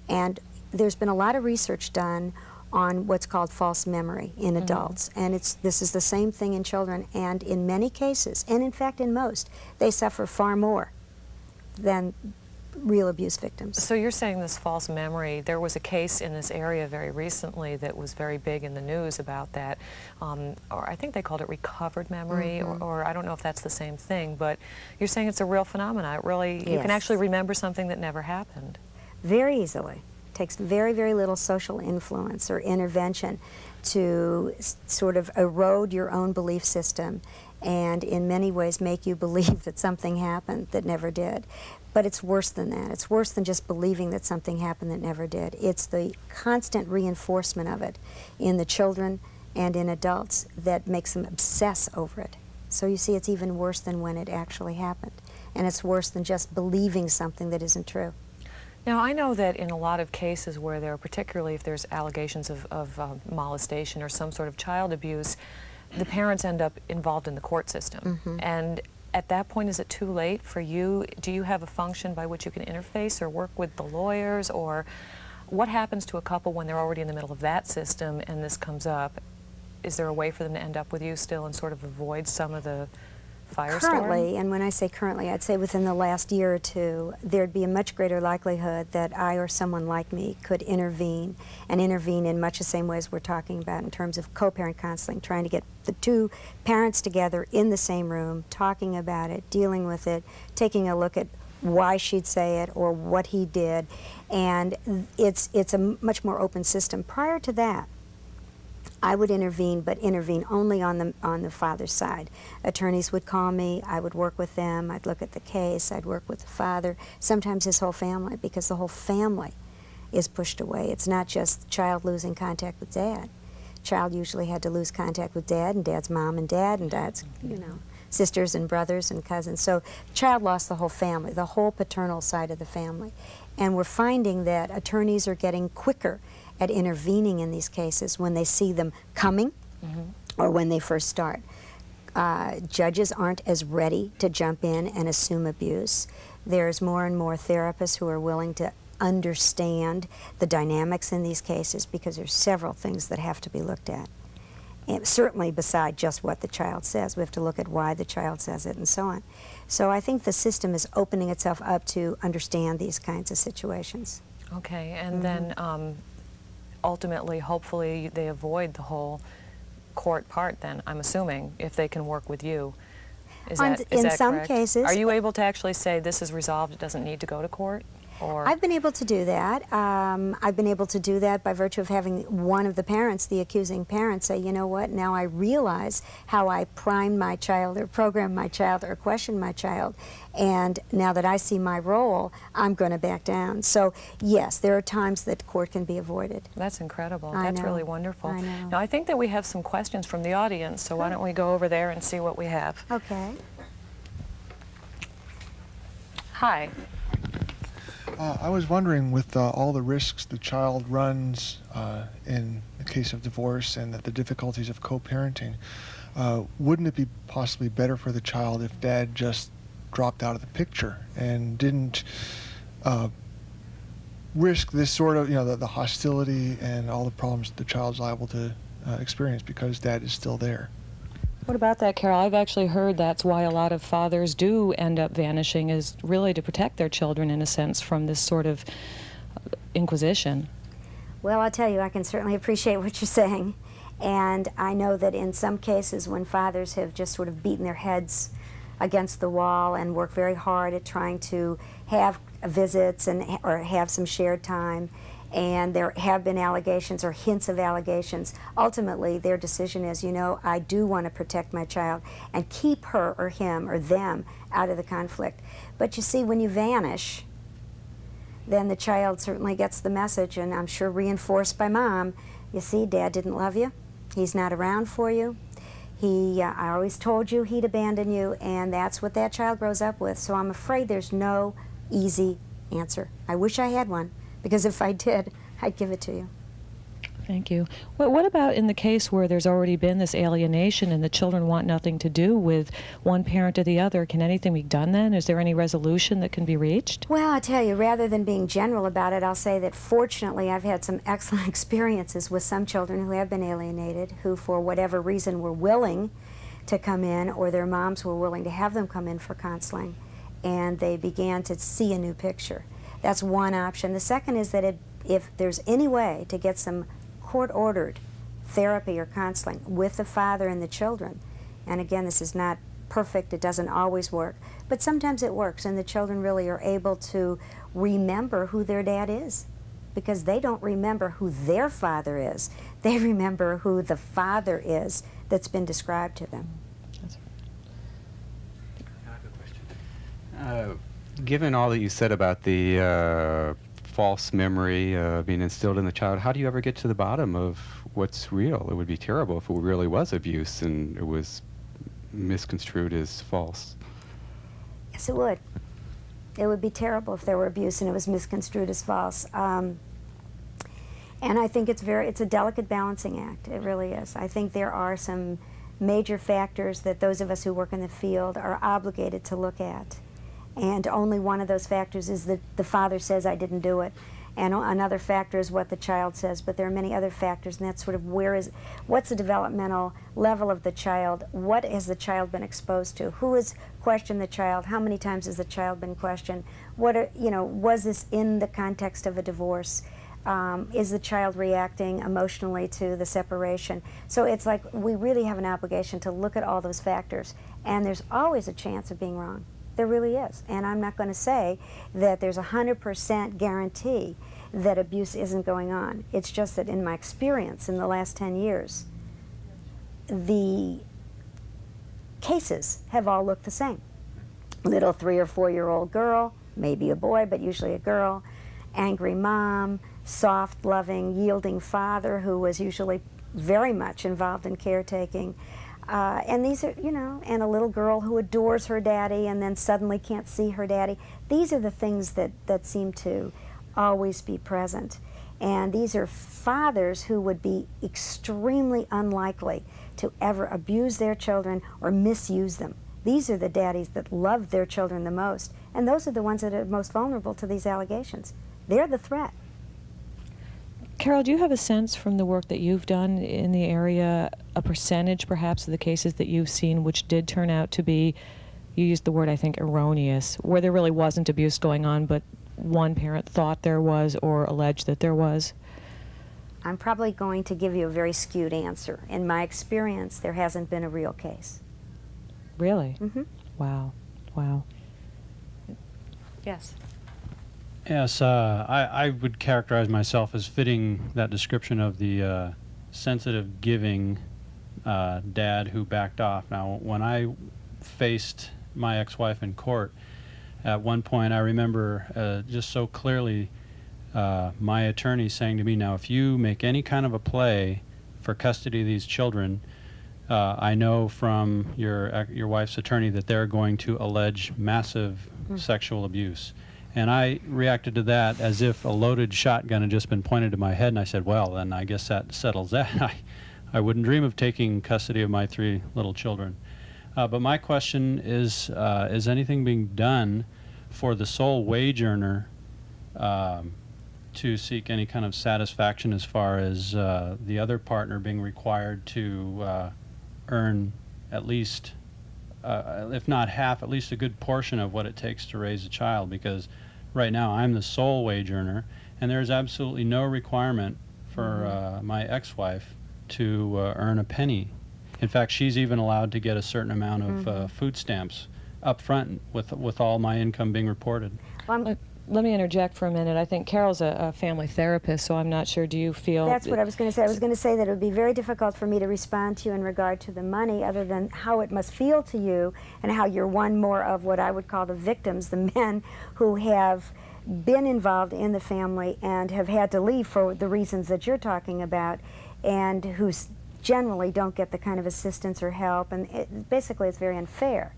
And there's been a lot of research done on what's called false memory in adults. And this is the same thing in children. And in many cases, and in fact in most, they suffer far more than real abuse victims. So you're saying this false memory, there was a case in this area very recently that was very big in the news about that, or I think they called it recovered memory, or I don't know if that's the same thing, but you're saying it's a real phenomenon. It really, you can Yes. actually remember something that never happened. Very easily. It takes very, very little social influence or intervention to sort of erode your own belief system and in many ways make you believe that something happened that never did. But it's worse than that. It's worse than just believing that something happened that never did. It's the constant reinforcement of it in the children and in adults that makes them obsess over it. So you see, it's even worse than when it actually happened. And it's worse than just believing something that isn't true. Now, I know that in a lot of cases where there are, particularly if there's allegations of molestation or some sort of child abuse, the parents end up involved in the court system. And at that point, is it too late for you? Do you have a function by which you can interface or work with the lawyers? Or what happens to a couple when they're already in the middle of that system and this comes up? Is there a way for them to end up with you still and sort of avoid some of the firestorm? Currently, and when I say currently, I'd say within the last year or two, there'd be a much greater likelihood that I or someone like me could intervene, and intervene in much the same ways we're talking about in terms of co-parent counseling, trying to get the two parents together in the same room, talking about it, dealing with it, taking a look at why she'd say it or what he did, and it's a much more open system. Prior to that, I would intervene, but intervene only on the father's side. Attorneys would call me, I would work with them, I'd look at the case, I'd work with the father, sometimes his whole family, because the whole family is pushed away. It's not just the child losing contact with dad. Child usually had to lose contact with dad, and dad's mom and dad, and dad's, you know, sisters and brothers and cousins. So child lost the whole family, the whole paternal side of the family. And we're finding that attorneys are getting quicker at intervening in these cases when they see them coming or when they first start. Judges aren't as ready to jump in and assume abuse. There's more and more therapists who are willing to understand the dynamics in these cases because there's several things that have to be looked at. And certainly beside just what the child says, we have to look at why the child says it and so on. So I think the system is opening itself up to understand these kinds of situations. Okay, and then ultimately, hopefully, they avoid the whole court part then, I'm assuming, if they can work with you. Is that In some correct? cases. Are you able to actually say this is resolved, it doesn't need to go to court? Or I've been able to do that. I've been able to do that by virtue of having one of the parents, the accusing parent, say, you know what, now I realize how I primed my child or programmed my child or questioned my child, and now that I see my role, I'm going to back down. So yes, there are times that court can be avoided. That's incredible. I That's know. really wonderful. I know. Now, I think that we have some questions from the audience, so why don't we go over there and see what we have. Okay. Hi. I was wondering, with all the risks the child runs in the case of divorce and the difficulties of co-parenting, wouldn't it be possibly better for the child if dad just dropped out of the picture and didn't risk this sort of, you know, the hostility and all the problems the child's liable to experience because dad is still there? What about that, Carol? I've actually heard that's why a lot of fathers do end up vanishing, is really to protect their children, in a sense, from this sort of inquisition. Well, I'll tell you, I can certainly appreciate what you're saying. And I know that in some cases when fathers have just sort of beaten their heads against the wall and worked very hard at trying to have visits or have some shared time, and there have been allegations or hints of allegations, ultimately their decision is, you know, I do want to protect my child and keep her or him or them out of the conflict. But you see, when you vanish, then the child certainly gets the message, and I'm sure reinforced by mom, you see, dad didn't love you, he's not around for you, I always told you he'd abandon you, and that's what that child grows up with. So I'm afraid there's no easy answer. I wish I had one, because if I did, I'd give it to you. Thank you. What about in the case where there's already been this alienation and the children want nothing to do with one parent or the other? Can anything be done then? Is there any resolution that can be reached? Well, I tell you, rather than being general about it, I'll say that fortunately I've had some excellent experiences with some children who have been alienated, who for whatever reason were willing to come in, or their moms were willing to have them come in for counseling, and they began to see a new picture. That's one option. The second is that if there's any way to get some court-ordered therapy or counseling with the father and the children, and again, this is not perfect, it doesn't always work, but sometimes it works, and the children really are able to remember who their dad is, because they don't remember who their father is. They remember who the father is that's been described to them. Given all that you said about the false memory being instilled in the child, how do you ever get to the bottom of what's real? It would be terrible if it really was abuse and it was misconstrued as false. Yes, it would. It would be terrible if there were abuse and it was misconstrued as false. And I think it's a delicate balancing act. It really is. I think there are some major factors that those of us who work in the field are obligated to look at. And only one of those factors is that the father says, I didn't do it. And another factor is what the child says. But there are many other factors, and that's sort of what's the developmental level of the child? What has the child been exposed to? Who has questioned the child? How many times has the child been questioned? Was this in the context of a divorce? Is the child reacting emotionally to the separation? So it's like we really have an obligation to look at all those factors, and there's always a chance of being wrong. There really is. And I'm not going to say that there's 100% guarantee that abuse isn't going on. It's just that in my experience in the last 10 years, the cases have all looked the same. Little 3 or 4-year-old girl, maybe a boy, but usually a girl, angry mom, soft, loving, yielding father who was usually very much involved in caretaking. And these are, and a little girl who adores her daddy and then suddenly can't see her daddy. These are the things that seem to always be present. And these are fathers who would be extremely unlikely to ever abuse their children or misuse them. These are the daddies that love their children the most. And those are the ones that are most vulnerable to these allegations. They're the threat. Carol, do you have a sense from the work that you've done in the area, a percentage perhaps of the cases that you've seen which did turn out to be, you used the word I think erroneous, where there really wasn't abuse going on but one parent thought there was or alleged that there was? I'm probably going to give you a very skewed answer. In my experience, there hasn't been a real case. Really? Mm-hmm. Wow. Wow. Yes. Yes, I would characterize myself as fitting that description of the sensitive, giving dad who backed off. Now, when I faced my ex-wife in court, at one point I remember just so clearly my attorney saying to me, now if you make any kind of a play for custody of these children, I know from your wife's attorney that they're going to allege massive sexual abuse. And I reacted to that as if a loaded shotgun had just been pointed to my head, and I said, well, then I guess that settles that. I wouldn't dream of taking custody of my 3 little children. But my question is anything being done for the sole wage earner to seek any kind of satisfaction as far as the other partner being required to earn at least, if not half, at least a good portion of what it takes to raise a child? Because right now I'm the sole wage earner, and there's absolutely no requirement for my ex-wife to earn a penny. In fact, she's even allowed to get a certain amount of food stamps up front with all my income being reported. Well, Let me interject for a minute. I think Carol's a family therapist, so I'm not sure, do you feel... that's what I was going to say. I was going to say that it would be very difficult for me to respond to you in regard to the money, other than how it must feel to you and how you're one more of what I would call the victims, the men who have been involved in the family and have had to leave for the reasons that you're talking about, and who generally don't get the kind of assistance or help, and basically it's very unfair.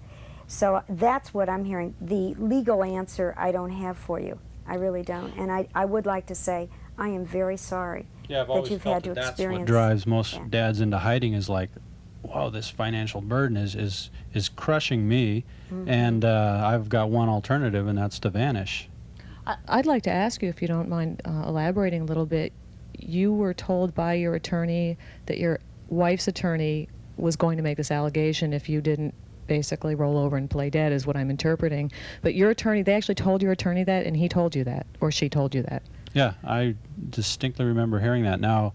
So that's what I'm hearing. The legal answer I don't have for you. I really don't. And I would like to say I am very sorry Yeah, I've that always you've felt had to that that's experience. what drives most that. dads into hiding is like, wow, this financial burden is crushing me, and I've got one alternative, and that's to vanish. I'd like to ask you, if you don't mind elaborating a little bit. You were told by your attorney that your wife's attorney was going to make this allegation if you didn't basically roll over and play dead, is what I'm interpreting. But your attorney, they actually told your attorney that, and he told you that, or she told you that. Yeah, I distinctly remember hearing that. Now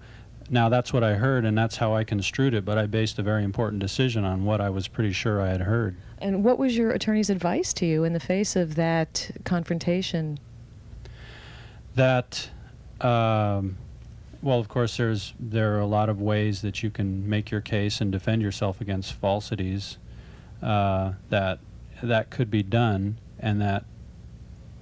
that's what I heard, and that's how I construed it, but I based a very important decision on what I was pretty sure I had heard. And what was your attorney's advice to you in the face of that confrontation? That, well, of course, there are a lot of ways that you can make your case and defend yourself against falsities. That could be done, and that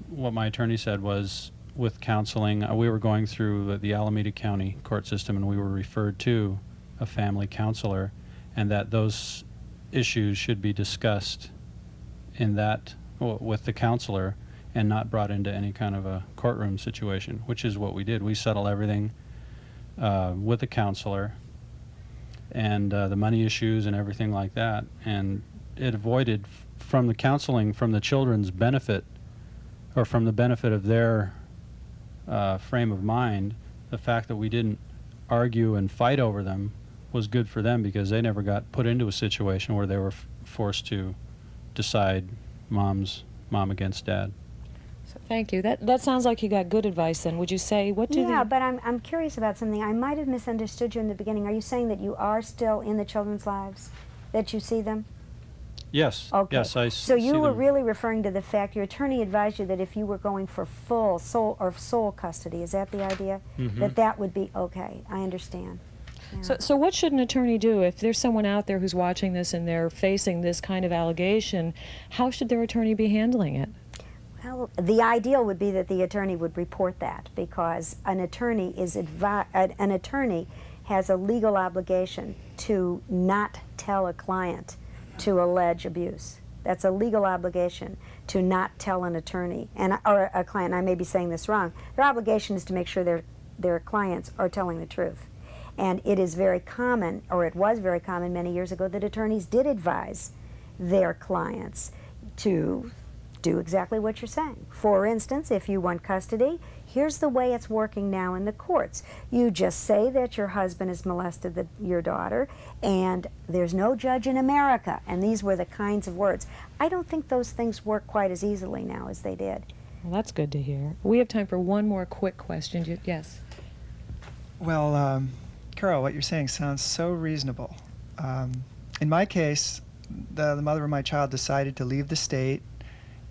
what my attorney said was, with counseling, we were going through the Alameda County court system, and we were referred to a family counselor, and that those issues should be discussed in that with the counselor and not brought into any kind of a courtroom situation, which is what we did. We settled everything with the counselor, and the money issues and everything like that, and it avoided from the counseling, from the children's benefit, or from the benefit of their frame of mind, the fact that we didn't argue and fight over them was good for them, because they never got put into a situation where they were forced to decide mom against dad. So thank you. That sounds like you got good advice then. Would you say, what do Yeah, the... but I'm curious about something. I might have misunderstood you in the beginning. Are you saying that you are still in the children's lives? That you see them? Yes. Okay. Yes, I So see you were them. really referring to the fact your attorney advised you that if you were going for full sole custody, is that the idea? Mhm. That would be okay. I understand. Yeah. So what should an attorney do if there's someone out there who's watching this and they're facing this kind of allegation? How should their attorney be handling it? Well, the ideal would be that the attorney would report that, because an attorney an attorney has a legal obligation to not tell a client to allege abuse. That's a legal obligation, to not tell an attorney or a client. I may be saying this wrong. Their obligation is to make sure their clients are telling the truth. And it is very common, or it was very common many years ago, that attorneys did advise their clients to do exactly what you're saying. For instance, if you want custody, here's the way it's working now in the courts. You just say that your husband has molested your daughter, and there's no judge in America. And these were the kinds of words. I don't think those things work quite as easily now as they did. Well, that's good to hear. We have time for one more quick question. Yes? Well, Carol, what you're saying sounds so reasonable. In my case, the mother of my child decided to leave the state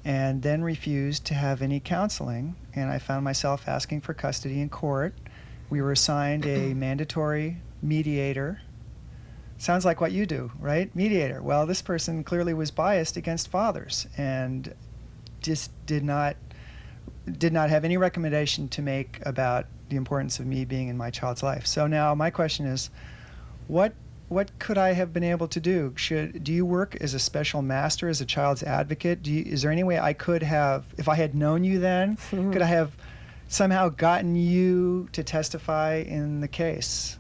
and then refused to have any counseling, and I found myself asking for custody in court. We were assigned a mandatory mediator. Sounds like what you do, right? Mediator. Well, this person clearly was biased against fathers and just did not have any recommendation to make about the importance of me being in my child's life. So now my question is, what could I have been able to do? Do you work as a special master, as a child's advocate? Is there any way I could have, if I had known you then, could I have somehow gotten you to testify in the case?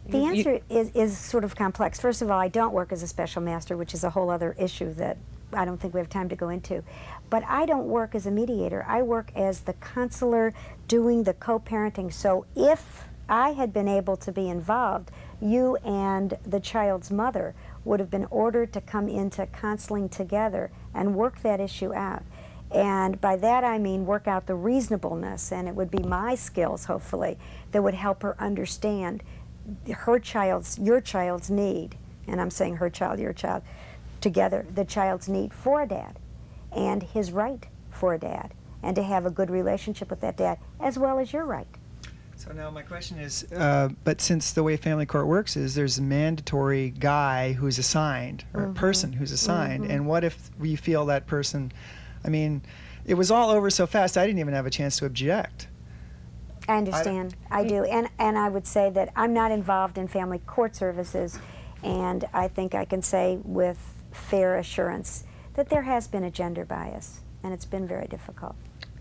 The answer is sort of complex. First of all, I don't work as a special master, which is a whole other issue that I don't think we have time to go into. But I don't work as a mediator. I work as the counselor doing the co-parenting. So if I had been able to be involved, you and the child's mother would have been ordered to come into counseling together and work that issue out. And by that I mean work out the reasonableness, and it would be my skills, hopefully, that would help her understand your child's need, and I'm saying her child, your child, together, the child's need for a dad and his right for a dad, and to have a good relationship with that dad as well as your right. So now my question is, but since the way family court works is there's a mandatory guy who's assigned, or a person who's assigned, and what if we feel that person, I mean, it was all over so fast I didn't even have a chance to object. I understand. I do. And I would say that I'm not involved in family court services, and I think I can say with fair assurance that there has been a gender bias, and it's been very difficult.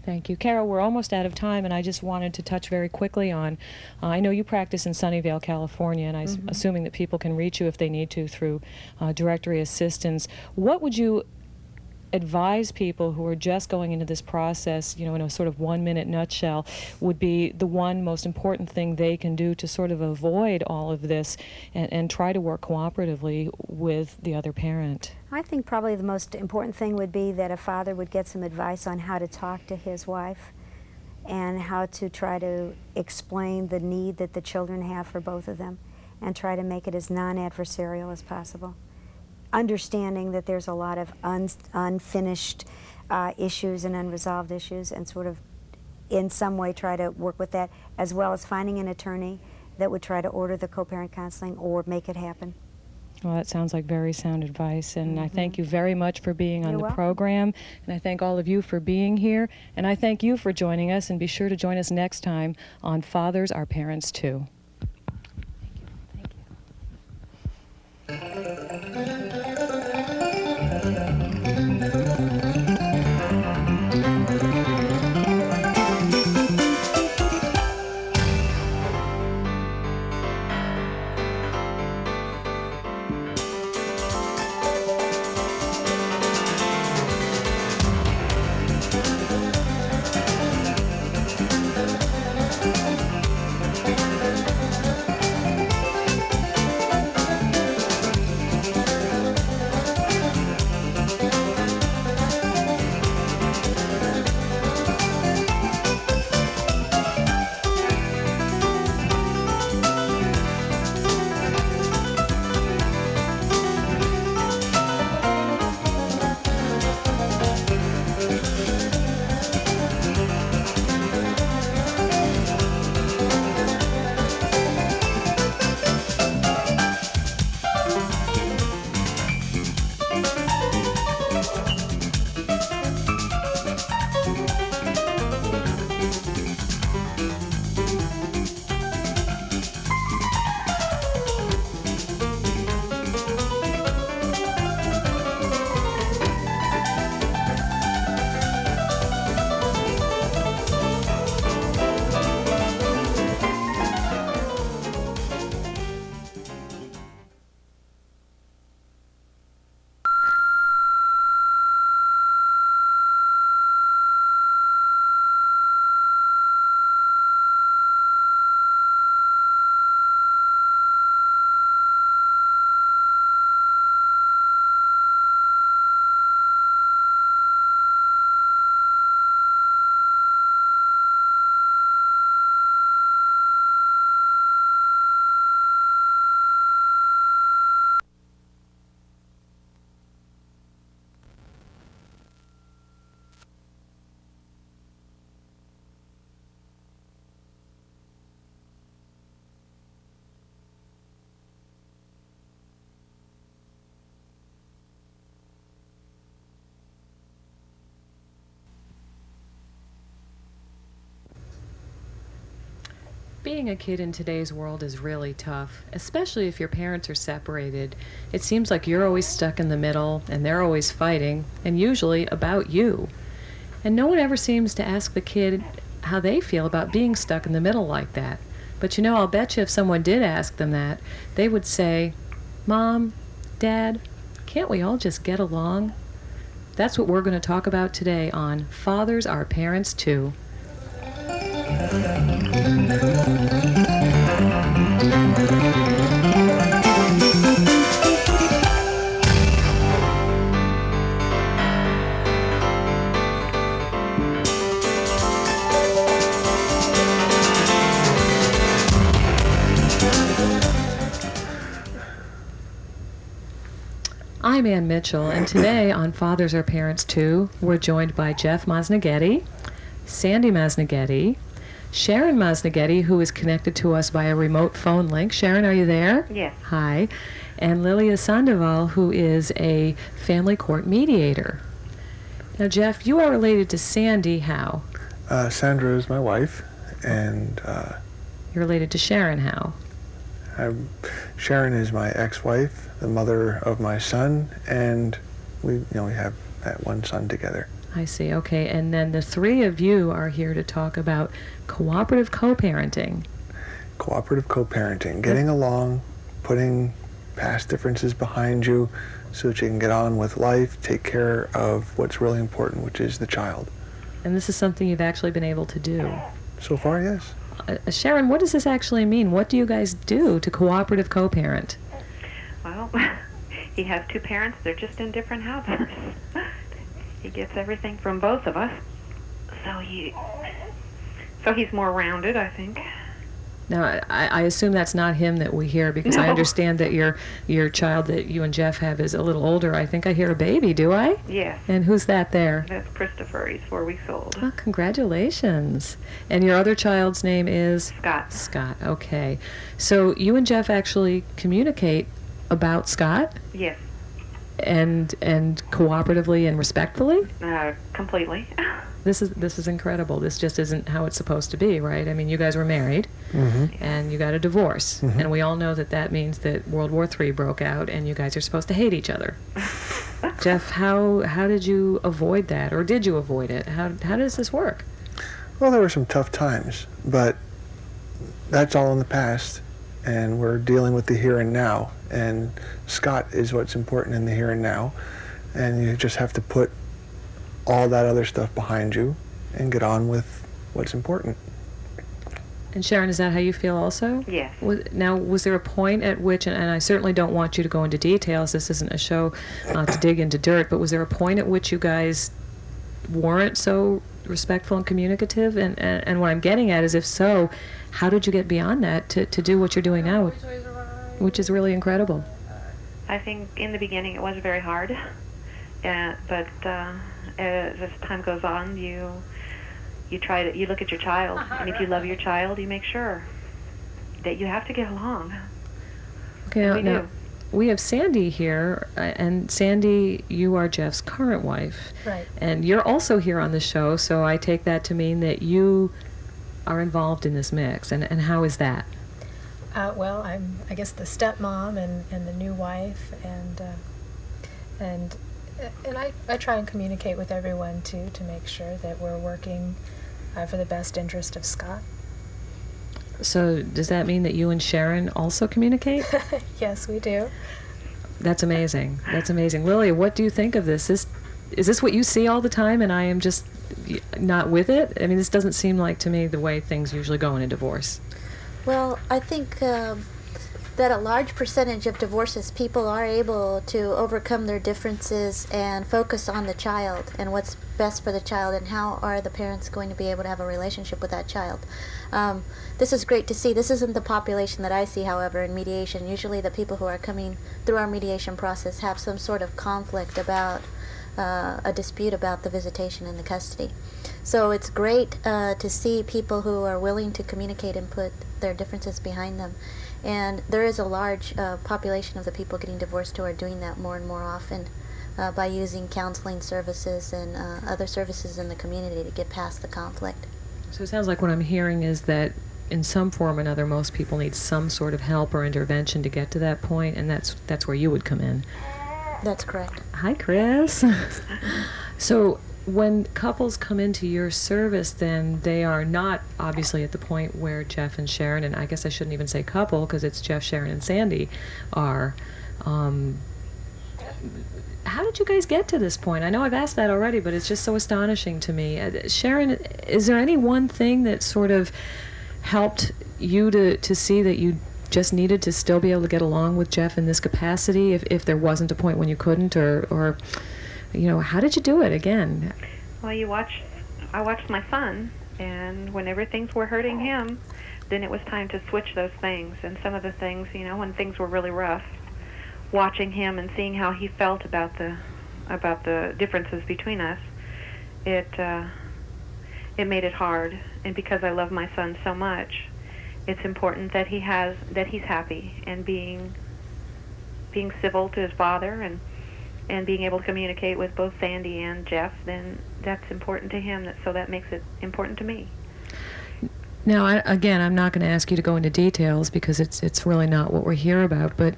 Thank you. Carol, we're almost out of time, and I just wanted to touch very quickly on, I know you practice in Sunnyvale, California, and I'm assuming that people can reach you if they need to through directory assistance. What would you advise people who are just going into this process, you know, in a sort of 1-minute nutshell, would be the one most important thing they can do to sort of avoid all of this and try to work cooperatively with the other parent? I think probably the most important thing would be that a father would get some advice on how to talk to his wife and how to try to explain the need that the children have for both of them and try to make it as non-adversarial as possible. Understanding that there's a lot of unfinished issues and unresolved issues, and sort of in some way try to work with that, as well as finding an attorney that would try to order the co-parent counseling or make it happen. Well, that sounds like very sound advice, and I thank you very much for being on You're the welcome. program, and I thank all of you for being here, and I thank you for joining us, and be sure to join us next time on Fathers Are Parents Too. Being a kid in today's world is really tough, especially if your parents are separated. It seems like you're always stuck in the middle, and they're always fighting, and usually about you. And no one ever seems to ask the kid how they feel about being stuck in the middle like that. But you know, I'll bet you if someone did ask them that, they would say, "Mom, Dad, can't we all just get along?" That's what we're going to talk about today on Fathers Are Parents Too. I'm Ann Mitchell, and today on Fathers Are Parents Too, we're joined by Jeff Masnaghetti, Sandy Masnaghetti, Sharon Masnaghetti, who is connected to us by a remote phone link. Sharon, are you there? Yes. Hi. And Lilia Sandoval, who is a family court mediator. Now, Jeff, you are related to Sandy how? Sandra is my wife, and You're related to Sharon how? Sharon is my ex-wife, the mother of my son, and we have that one son together. I see. Okay. And then the three of you are here to talk about cooperative co-parenting. Cooperative co-parenting, getting along, putting past differences behind you so that you can get on with life, take care of what's really important, which is the child. And this is something you've actually been able to do. So far, yes. Sharon, what does this actually mean? What do you guys do to cooperative co-parent? Well, he has two parents. They're just in different houses. He gets everything from both of us. So he's more rounded, I think. Now, I assume that's not him that we hear, because I No. understand that your child that you and Jeff have is a little older. I think I hear a baby, do I? Yes. And who's that there? That's Christopher. He's 4 weeks old. Oh, congratulations. And your other child's name is? Scott. Scott, okay. So you and Jeff actually communicate about Scott Yes. and cooperatively and respectfully? Completely. This is incredible. This just isn't how it's supposed to be, right? I mean, you guys were married, and you got a divorce, and we all know that means that World War III broke out, and you guys are supposed to hate each other. Jeff, how did you avoid that, or did you avoid it? How does this work? Well, there were some tough times, but that's all in the past, and we're dealing with the here and now, and Scott is what's important in the here and now, and you just have to put all that other stuff behind you and get on with what's important. And Sharon, is that how you feel also? Yes. Now, was there a point at which, and I certainly don't want you to go into details, this isn't a show to dig into dirt, but was there a point at which you guys weren't so respectful and communicative? And what I'm getting at is, if so, how did you get beyond that to do what you're doing now, which is really incredible? I think in the beginning it was very hard. But as time goes on, you look at your child, and if you love your child, you make sure that you have to get along. Okay, We now do. we have Sandy here, and Sandy, you are Jeff's current wife. Right. And you're also here on the show, so I take that to mean that you are involved in this mix. And how is that? Well, I'm, I guess, the stepmom and the new wife, and I try and communicate with everyone too, to make sure that we're working for the best interest of Scott. So does that mean that you and Sharon also communicate? Yes, we do. That's amazing. That's amazing. Lily, what do you think of this? Is this what you see all the time, and I am just not with it? I mean, this doesn't seem like to me the way things usually go in a divorce. Well, I think that a large percentage of divorces, people are able to overcome their differences and focus on the child and what's best for the child, and how are the parents going to be able to have a relationship with that child. This is great to see. This isn't the population that I see, however, in mediation. Usually the people who are coming through our mediation process have some sort of conflict about a dispute about the visitation and the custody. So it's great to see people who are willing to communicate and put their differences behind them. And there is a large population of the people getting divorced who are doing that more and more often by using counseling services and other services in the community to get past the conflict. So it sounds like what I'm hearing is that in some form or another, most people need some sort of help or intervention to get to that point, and that's where you would come in. That's correct. Hi, Chris. So when couples come into your service, then they are not obviously at the point where Jeff and Sharon, and I guess I shouldn't even say couple because it's Jeff, Sharon, and Sandy, are. How did you guys get to this point? I know I've asked that already, but it's just so astonishing to me. Sharon, is there any one thing that sort of helped you to see that you just needed to still be able to get along with Jeff in this capacity if there wasn't a point when you couldn't, or how did you do it again? Well, I watched my son, and whenever things were hurting him, then it was time to switch those things. And some of the things, when things were really rough, watching him and seeing how he felt about the differences between us, it made it hard. And because I love my son so much, it's important that he's happy and being civil to his father and being able to communicate with both Sandy and Jeff. Then that's important to him. So that makes it important to me. Now, again, I'm not going to ask you to go into details because it's really not what we're here about. But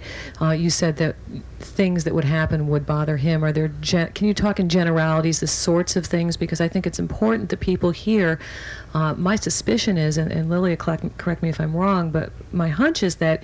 you said that things that would happen would bother him. Are there? Can you talk in generalities, the sorts of things? Because I think it's important that people hear. My suspicion is, and Lilia, correct me if I'm wrong, but my hunch is that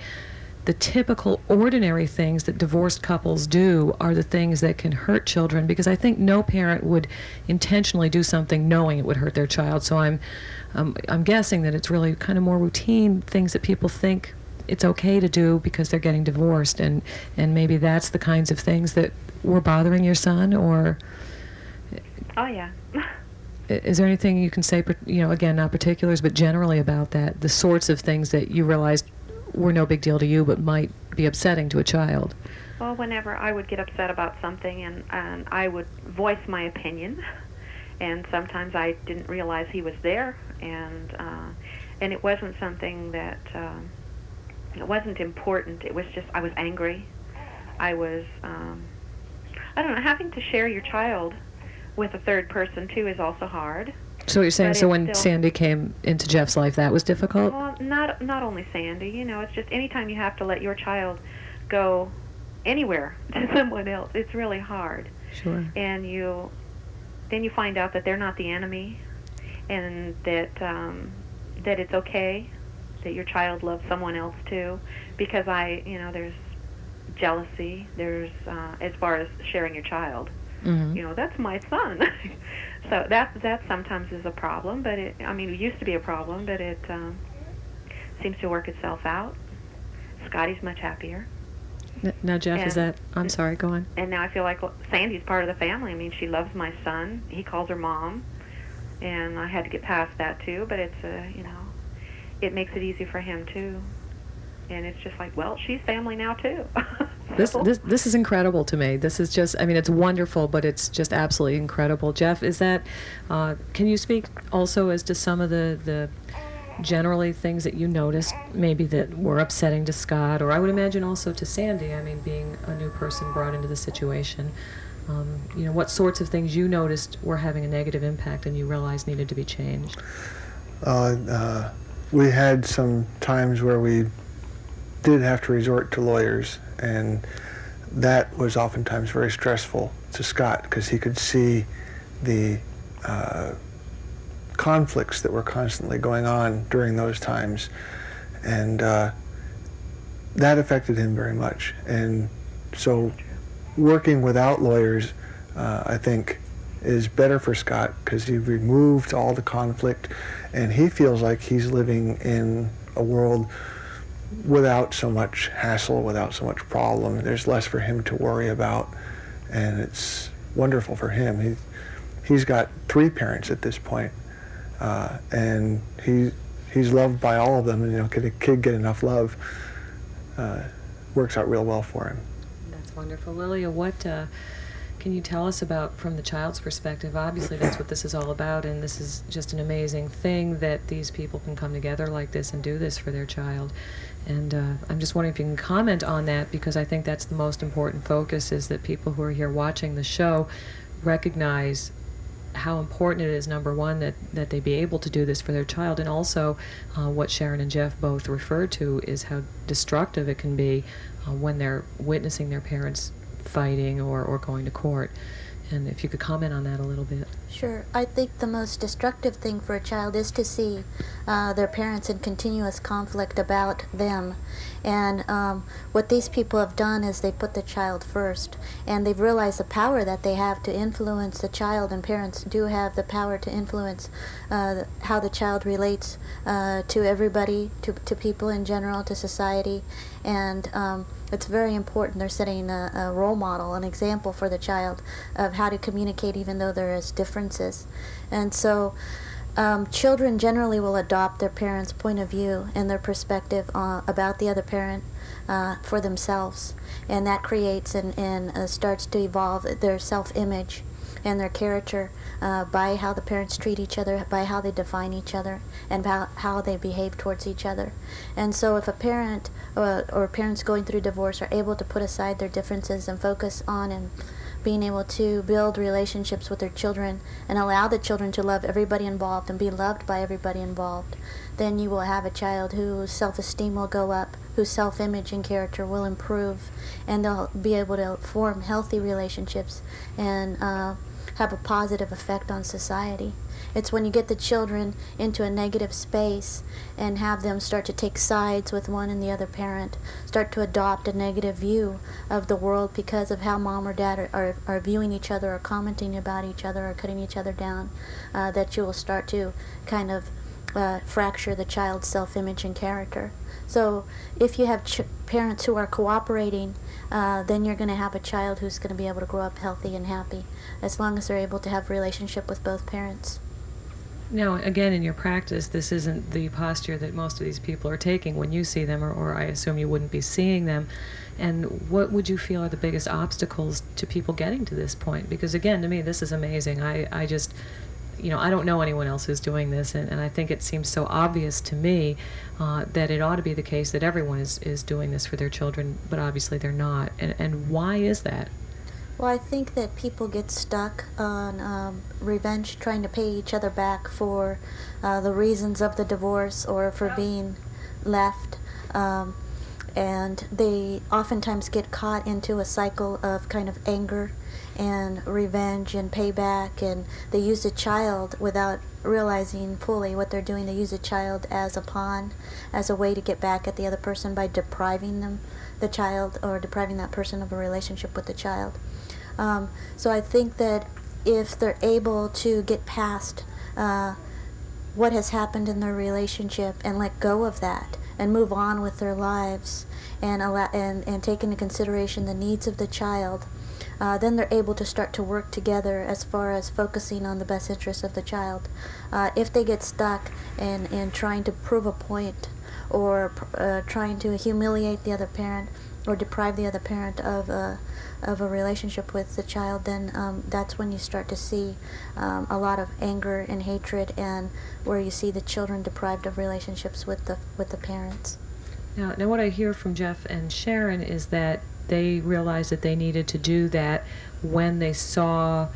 the typical ordinary things that divorced couples do are the things that can hurt children, because I think no parent would intentionally do something knowing it would hurt their child. So I'm guessing that it's really kind of more routine things that people think it's okay to do because they're getting divorced, and maybe that's the kinds of things that were bothering your son. Or Oh, yeah. is there anything you can say, again, not particulars, but generally about that, the sorts of things that you realized were no big deal to you but might be upsetting to a child? Well, whenever I would get upset about something and I would voice my opinion, and sometimes I didn't realize he was there, and it wasn't something that it wasn't important. It was just I was angry. I was I don't know. Having to share your child with a third person too is also hard. So what you're saying, But so it's when still- Sandy came into Jeff's life, that was difficult? Well, not only Sandy. It's just anytime you have to let your child go anywhere to someone else, it's really hard. Sure. And then you find out that they're not the enemy, and that it's okay that your child loves someone else too, because there's jealousy. There's as far as sharing your child. Mm-hmm. That's my son. So that sometimes is a problem, but it used to be a problem, but it seems to work itself out. Scotty's much happier. Now, Jeff, is And- that... I'm sorry, go on. And now I feel like Sandy's part of the family. She loves my son. He calls her mom, and I had to get past that too. But it's it makes it easy for him too. And it's just like, well, she's family now too. So- This is incredible to me. This is just, it's wonderful, but it's just absolutely incredible. Jeff, is that, can you speak also as to some of the generally things that you noticed maybe that were upsetting to Scott, or I would imagine also to Sandy, being a new person brought into the situation? What sorts of things you noticed were having a negative impact and you realized needed to be changed? We had some times where we did have to resort to lawyers, and that was oftentimes very stressful to Scott because he could see the conflicts that were constantly going on during those times, and that affected him very much. And so working without lawyers, I think, is better for Scott because he removed all the conflict, and he feels like he's living in a world without so much hassle, without so much problem. There's less for him to worry about, and it's wonderful for him. He's got 3 parents at this point, and he's loved by all of them. And can a kid get enough love? Works out real well for him. That's wonderful. Lilia, what can you tell us about, from the child's perspective? Obviously, that's what this is all about, and this is just an amazing thing that these people can come together like this and do this for their child. And I'm just wondering if you can comment on that, because I think that's the most important focus, is that people who are here watching the show recognize how important it is, number one, that they be able to do this for their child, and also what Sharon and Jeff both referred to is how destructive it can be when they're witnessing their parents fighting or going to court. And if you could comment on that a little bit. Sure. I think the most destructive thing for a child is to see their parents in continuous conflict about them. And what these people have done is they put the child first, and they've realized the power that they have to influence the child, and parents do have the power to influence how the child relates to everybody, to people in general, to society. And it's very important. They're setting a role model, an example for the child of how to communicate even though there is differences. And so children generally will adopt their parents' point of view and their perspective about the other parent for themselves. And that creates and starts to evolve their self-image and their character by how the parents treat each other, by how they define each other, and how they behave towards each other. And so if a parent or parents going through divorce are able to put aside their differences and focus on and being able to build relationships with their children and allow the children to love everybody involved and be loved by everybody involved, then you will have a child whose self-esteem will go up, whose self-image and character will improve, and they'll be able to form healthy relationships and have a positive effect on society. It's when you get the children into a negative space and have them start to take sides with one and the other parent, start to adopt a negative view of the world because of how mom or dad are viewing each other or commenting about each other or cutting each other down, that you will start to kind of fracture the child's self-image and character. So if you have parents who are cooperating, then you're going to have a child who's going to be able to grow up healthy and happy, as long as they're able to have a relationship with both parents. Now, again, in your practice, this isn't the posture that most of these people are taking when you see them, or I assume you wouldn't be seeing them. And what would you feel are the biggest obstacles to people getting to this point? Because, again, to me, this is amazing. I just, I don't know anyone else who's doing this, and I think it seems so obvious to me that it ought to be the case that everyone is doing this for their children, but obviously they're not. And why is that? Well, I think that people get stuck on revenge, trying to pay each other back for the reasons of the divorce or for being left. And they oftentimes get caught into a cycle of kind of anger and revenge and payback, and they use a child without realizing fully what they're doing. They use a child as a pawn, as a way to get back at the other person by depriving them, the child, or depriving that person of a relationship with the child. So I think that if they're able to get past what has happened in their relationship and let go of that and move on with their lives and take into consideration the needs of the child, then they're able to start to work together as far as focusing on the best interests of the child. If they get stuck in trying to prove a point or trying to humiliate the other parent or deprive the other parent of a relationship with the child, then that's when you start to see a lot of anger and hatred, and where you see the children deprived of relationships with the parents. Now what I hear from Jeff and Sharon is that they realized that they needed to do that when they saw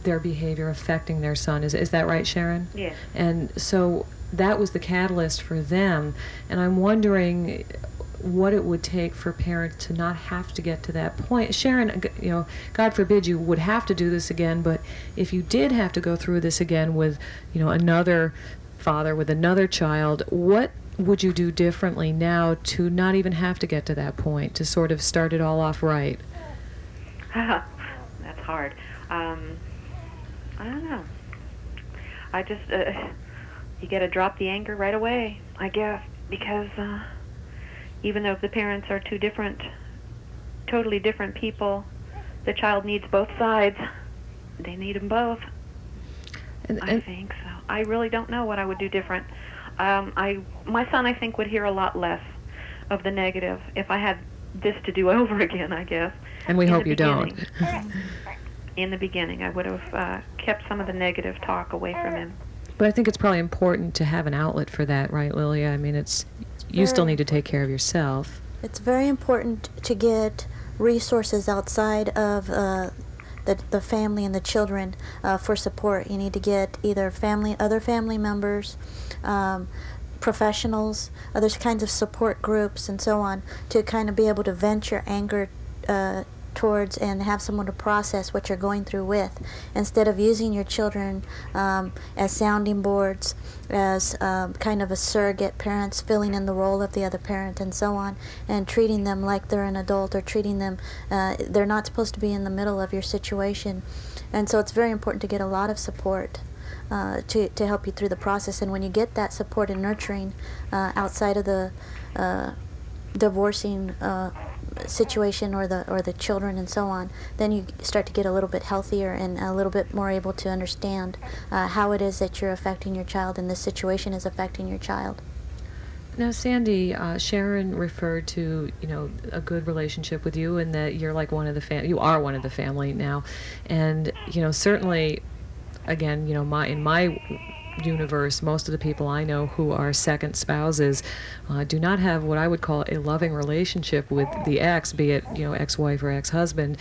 their behavior affecting their son. Is that right, Sharon? Yes. And so that was the catalyst for them. And I'm wondering what it would take for parents to not have to get to that point. Sharon, God forbid you would have to do this again, but if you did have to go through this again with, another father with another child, what would you do differently now to not even have to get to that point, to sort of start it all off right? That's hard. I don't know. I just, you got to drop the anger right away, I guess, because even though the parents are two totally different people, the child needs both sides. They need them both. I think so. I really don't know what I would do different. My son, I think, would hear a lot less of the negative if I had this to do over again, I guess. And we hope you don't. In the beginning, I would have kept some of the negative talk away from him. But I think it's probably important to have an outlet for that, right, Lilia? I mean, you still need to take care of yourself. It's very important to get resources outside of the family and the children for support. You need to get either other family members, professionals, other kinds of support groups, and so on, to kind of be able to vent your anger towards and have someone to process what you're going through with, instead of using your children as sounding boards, as kind of a surrogate parents filling in the role of the other parent and so on, and treating them like they're an adult, or treating them, they're not supposed to be in the middle of your situation. And so it's very important to get a lot of support to help you through the process. And when you get that support and nurturing outside of the divorcing situation or the children and so on, then you start to get a little bit healthier and a little bit more able to understand how it is that you're affecting your child and this situation is affecting your child. Now, Sandy, Sharon referred to a good relationship with you, and that you're like one of the you are one of the family now, and certainly, again, in my universe, most of the people I know who are second spouses do not have what I would call a loving relationship with the ex, be it ex-wife or ex-husband.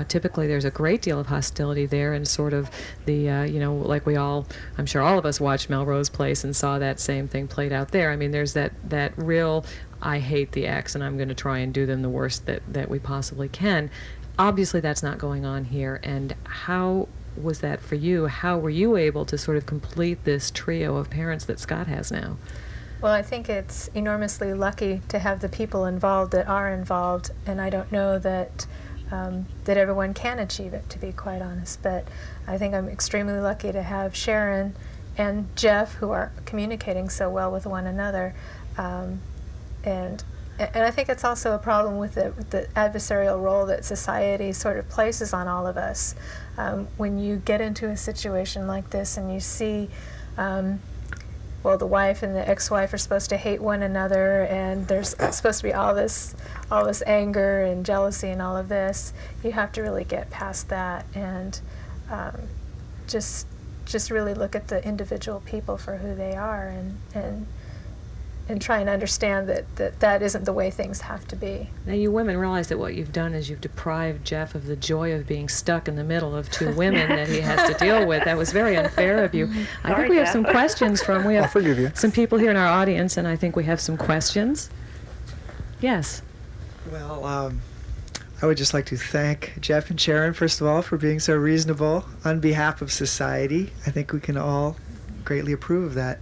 Typically, there's a great deal of hostility there, and sort of the like I'm sure all of us watched Melrose Place and saw that same thing played out there. I mean, there's that real, I hate the ex and I'm going to try and do them the worst that we possibly can. Obviously, that's not going on here. And how was that for you? How were you able to sort of complete this trio of parents that Scott has now? Well, I think it's enormously lucky to have the people involved that are involved, and I don't know that that everyone can achieve it, to be quite honest. But I think I'm extremely lucky to have Sharon and Jeff, who are communicating so well with one another, and I think it's also a problem with the adversarial role that society sort of places on all of us. When you get into a situation like this and you see, the wife and the ex-wife are supposed to hate one another, and there's supposed to be all this anger and jealousy and all of this, you have to really get past that and just really look at the individual people for who they are and try and understand that isn't the way things have to be. Now, you women realize that what you've done is you've deprived Jeff of the joy of being stuck in the middle of two women that he has to deal with. That was very unfair of you. I think we have some questions we have I'll forgive you. some people here in our audience, and I think we have some questions. Yes. Well, I would just like to thank Jeff and Sharon, first of all, for being so reasonable on behalf of society. I think we can all greatly approve of that.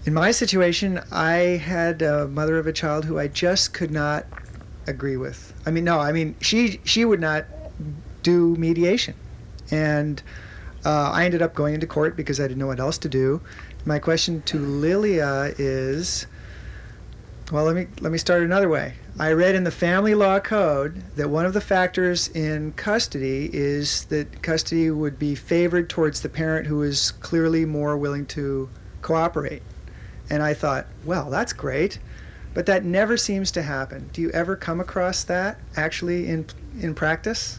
In my situation, I had a mother of a child who I just could not agree with. She would not do mediation. And I ended up going into court because I didn't know what else to do. My question to Lilia is, well, let me start another way. I read in the family law code that one of the factors in custody is that custody would be favored towards the parent who is clearly more willing to cooperate. And I thought, well, that's great, but that never seems to happen. Do you ever come across that actually in practice?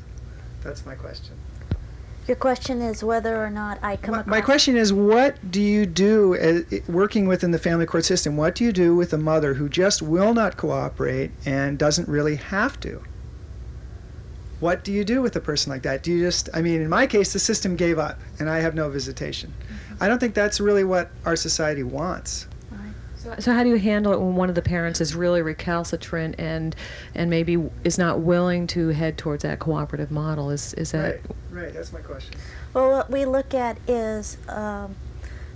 That's my question. Your question is whether or not I come across... My question is, what do you do working within the family court system? What do you do with a mother who just will not cooperate and doesn't really have to? What do you do with a person like that? Do you just, in my case, the system gave up and I have no visitation. I don't think that's really what our society wants. So how do you handle it when one of the parents is really recalcitrant and maybe is not willing to head towards that cooperative model? Is that... Right, that's my question. Well, what we look at is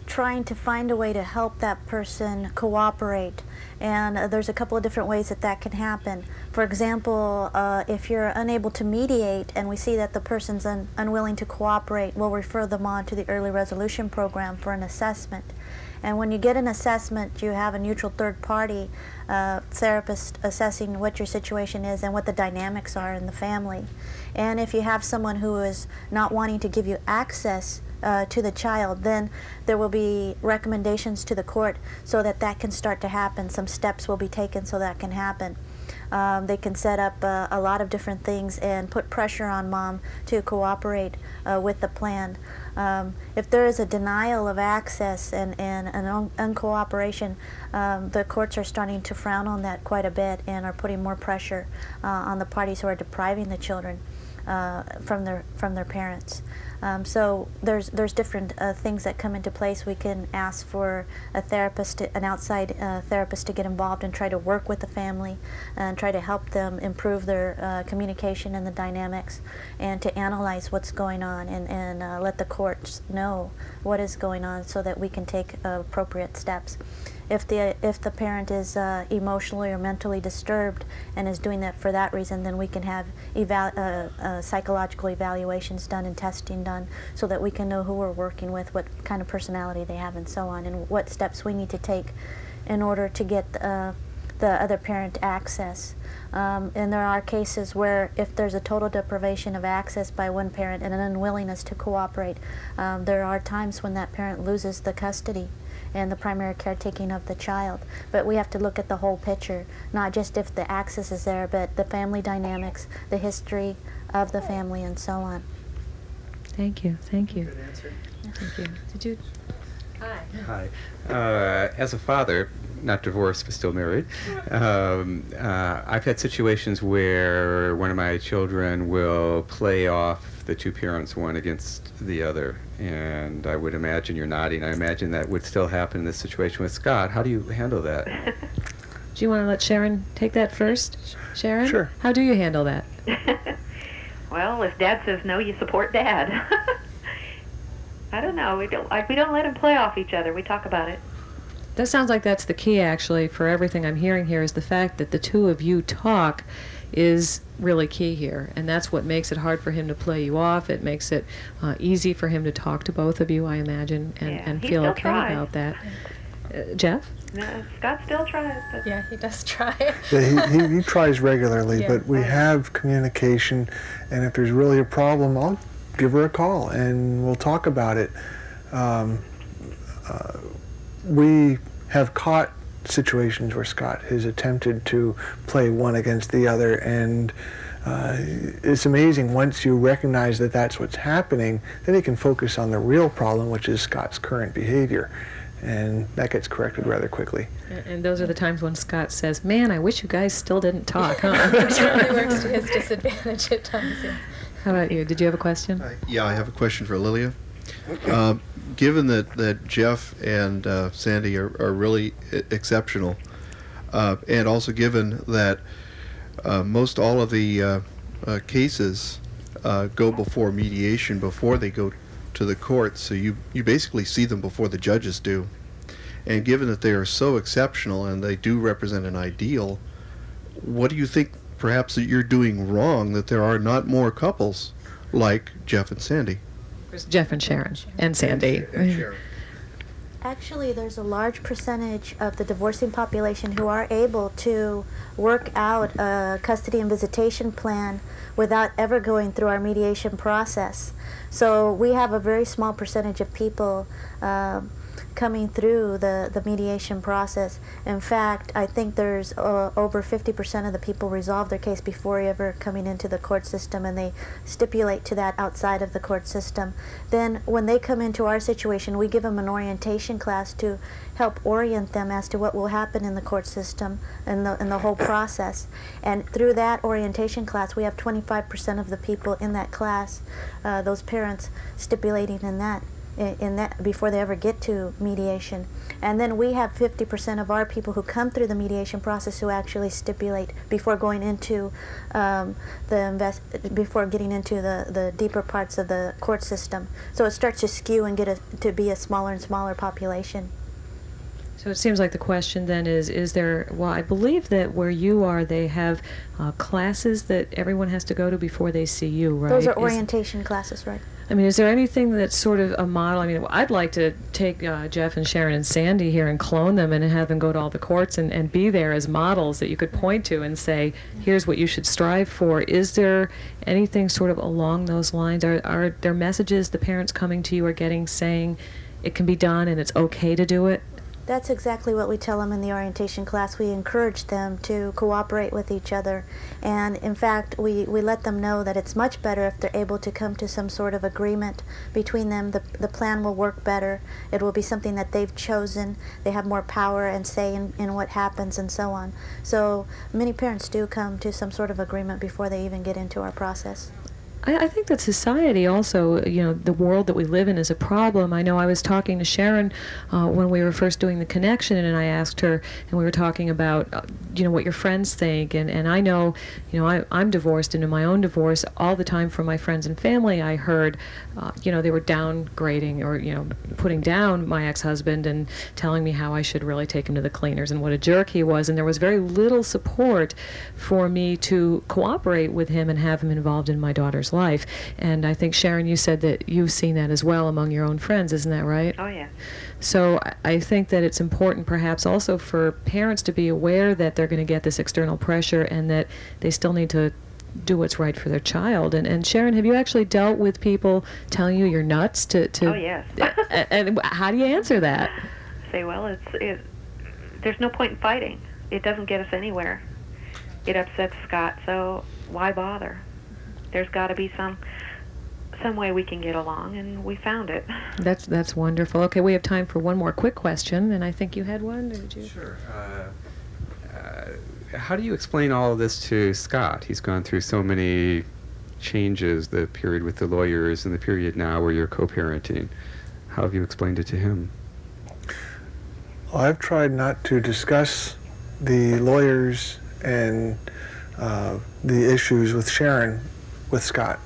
trying to find a way to help that person cooperate. And there's a couple of different ways that can happen. For example, if you're unable to mediate and we see that the person's unwilling to cooperate, we'll refer them on to the early resolution program for an assessment. And when you get an assessment, you have a neutral third party therapist assessing what your situation is and what the dynamics are in the family. And if you have someone who is not wanting to give you access to the child, then there will be recommendations to the court so that can start to happen. Some steps will be taken so that can happen. They can set up a lot of different things and put pressure on mom to cooperate with the plan. If there is a denial of access and an uncooperation, the courts are starting to frown on that quite a bit and are putting more pressure on the parties who are depriving the children from their parents. So there's different things that come into place. We can ask for a therapist, an outside therapist, to get involved and try to work with the family and try to help them improve their communication and the dynamics, and to analyze what's going on and let the courts know what is going on so that we can take appropriate steps. If the parent is emotionally or mentally disturbed and is doing that for that reason, then we can have psychological evaluations done and testing done so that we can know who we're working with, what kind of personality they have, and so on, and what steps we need to take in order to get the other parent access. And there are cases where if there's a total deprivation of access by one parent and an unwillingness to cooperate, there are times when that parent loses the custody and the primary caretaking of the child. But we have to look at the whole picture, not just if the access is there, but the family dynamics, the history of the family, and so on. Thank you. Good answer. Thank you. Did you? Hi. As a father, not divorced but still married, I've had situations where one of my children will play off the two parents one against the other, and I would imagine you're nodding. I imagine that would still happen in this situation with Scott. How do you handle that? Do you want to let Sharon take that first? Sharon? Sure. How do you handle that? Well, if Dad says no, you support Dad. I don't know. We don't let them play off each other. We talk about it. That sounds like that's the key, actually, for everything I'm hearing here, is the fact that the two of you talk is really key here. And that's what makes it hard for him to play you off. It makes it easy for him to talk to both of you, I imagine, and he feel still okay tries. about that. Jeff? No, Scott still tries. But Yeah, he does try. Yeah, he tries regularly, Yeah. but we have communication, and if there's really a problem, I'll give her a call and we'll talk about it. We have caught situations where Scott has attempted to play one against the other, and it's amazing once you recognize that that's what's happening, then you can focus on the real problem, which is Scott's current behavior, and that gets corrected rather quickly. And those are the times when Scott says, "Man, I wish you guys still didn't talk, huh?" It really works to his disadvantage at times. Yeah. How about you? Did you have a question? Yeah, I have a question for Lilia. Given that Jeff and Sandy are really exceptional, and also given that most all of the cases go before mediation before they go to the courts, so you basically see them before the judges do. And given that they are so exceptional and they do represent an ideal, what do you think perhaps that you're doing wrong that there are not more couples like Jeff and Sandy? There's Jeff and Sharon and Sandy. Actually, there's a large percentage of the divorcing population who are able to work out a custody and visitation plan without ever going through our mediation process. So we have a very small percentage of people coming through the mediation process. In fact, I think there's over 50% of the people resolve their case before ever coming into the court system, and they stipulate to that outside of the court system. Then when they come into our situation, we give them an orientation class to help orient them as to what will happen in the court system and the whole process. And through that orientation class, we have 25% of the people in that class, those parents stipulating in that before they ever get to mediation. And then we have 50% of our people who come through the mediation process who actually stipulate before going into before getting into the deeper parts of the court system. So it starts to skew and to be a smaller and smaller population. So it seems like the question then is there, well, I believe that where you are, they have classes that everyone has to go to before they see you, right? Those are orientation classes, right? I mean, is there anything that's sort of a model? I mean, I'd like to take Jeff and Sharon and Sandy here and clone them and have them go to all the courts and be there as models that you could point to and say, here's what you should strive for. Is there anything sort of along those lines? Are there messages the parents coming to you are getting saying it can be done and it's okay to do it? That's exactly what we tell them in the orientation class. We encourage them to cooperate with each other. And in fact, we let them know that it's much better if they're able to come to some sort of agreement between them. The plan will work better. It will be something that they've chosen. They have more power and say in what happens and so on. So many parents do come to some sort of agreement before they even get into our process. I think that society also, the world that we live in is a problem. I know I was talking to Sharon when we were first doing the connection, and I asked her, and we were talking about, what your friends think. And I know, I'm divorced, and in my own divorce, all the time from my friends and family, I heard, they were downgrading or, putting down my ex-husband and telling me how I should really take him to the cleaners and what a jerk he was. And there was very little support for me to cooperate with him and have him involved in my daughter's life. And I think, Sharon, you said that you've seen that as well among your own friends, isn't that right? Oh, yeah. So I think that it's important perhaps also for parents to be aware that they're going to get this external pressure and that they still need to do what's right for their child. And Sharon, have you actually dealt with people telling you you're nuts to Oh, yes. and how do you answer that? Say, well, there's no point in fighting. It doesn't get us anywhere. It upsets Scott, so why bother? There's got to be some way we can get along, and we found it. That's wonderful. Okay, we have time for one more quick question, and I think you had one. Did you? Sure. How do you explain all of this to Scott? He's gone through so many changes, the period with the lawyers and the period now where you're co-parenting. How have you explained it to him? Well, I've tried not to discuss the lawyers and the issues with Sharon with Scott.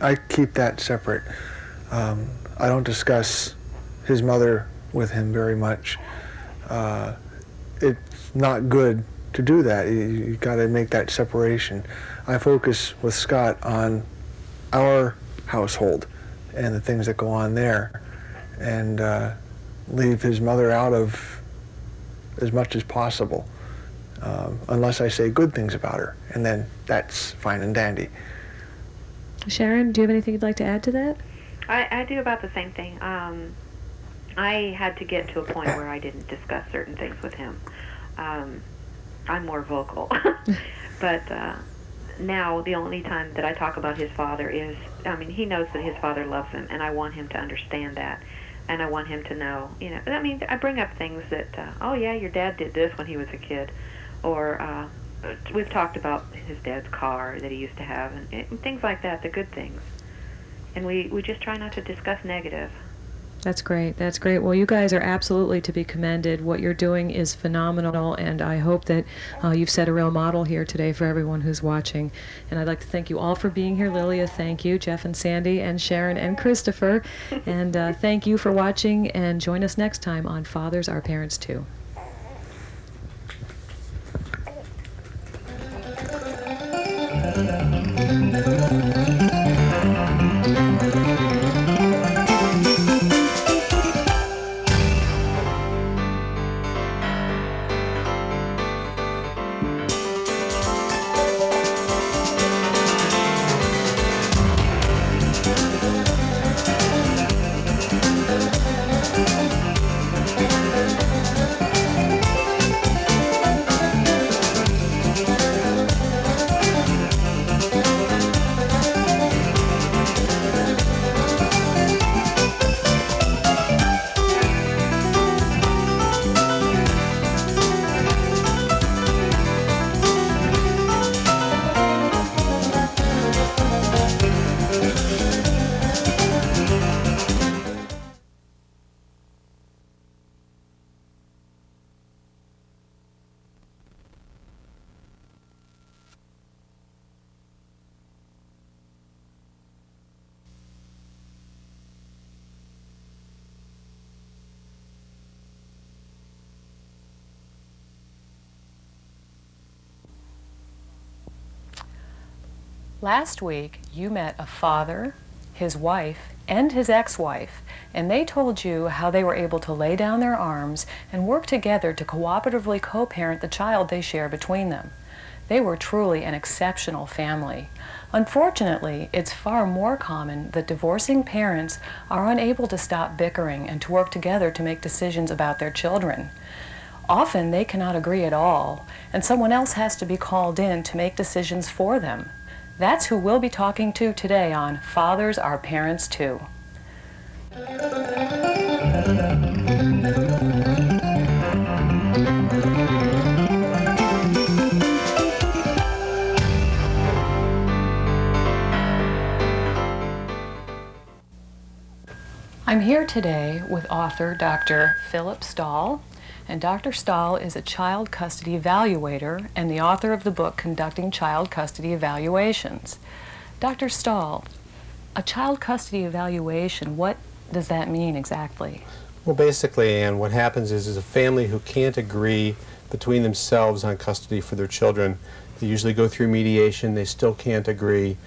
I keep that separate. I don't discuss his mother with him very much. It's not good to do that. You got to make that separation. I focus with Scott on our household and the things that go on there, and leave his mother out of as much as possible, unless I say good things about her, and then that's fine and dandy. Sharon, do you have anything you'd like to add to that? I do about the same thing. I had to get to a point where I didn't discuss certain things with him. I'm more vocal. But now the only time that I talk about his father is, I mean, he knows that his father loves him, and I want him to understand that. And I want him to know, you know, I mean, I bring up things that, oh yeah, your dad did this when he was a kid. Or we've talked about his dad's car that he used to have, and things like that, the good things. And we just try not to discuss negative. That's great. That's great. Well, you guys are absolutely to be commended. What you're doing is phenomenal, and I hope that you've set a real model here today for everyone who's watching. And I'd like to thank you all for being here. Lilia, thank you. Jeff and Sandy and Sharon and Christopher. And thank you for watching, and join us next time on Fathers Are Parents Too. Last week, you met a father, his wife, and his ex-wife, and they told you how they were able to lay down their arms and work together to cooperatively co-parent the child they share between them. They were truly an exceptional family. Unfortunately, it's far more common that divorcing parents are unable to stop bickering and to work together to make decisions about their children. Often they cannot agree at all, and someone else has to be called in to make decisions for them. That's who we'll be talking to today on Fathers Are Parents Too. I'm here today with author Dr. Philip Stahl. And Dr. Stahl is a child custody evaluator and the author of the book Conducting Child Custody Evaluations. Dr. Stahl, a child custody evaluation, what does that mean exactly? Well, basically, Anne, what happens is a family who can't agree between themselves on custody for their children, they usually go through mediation, they still can't agree.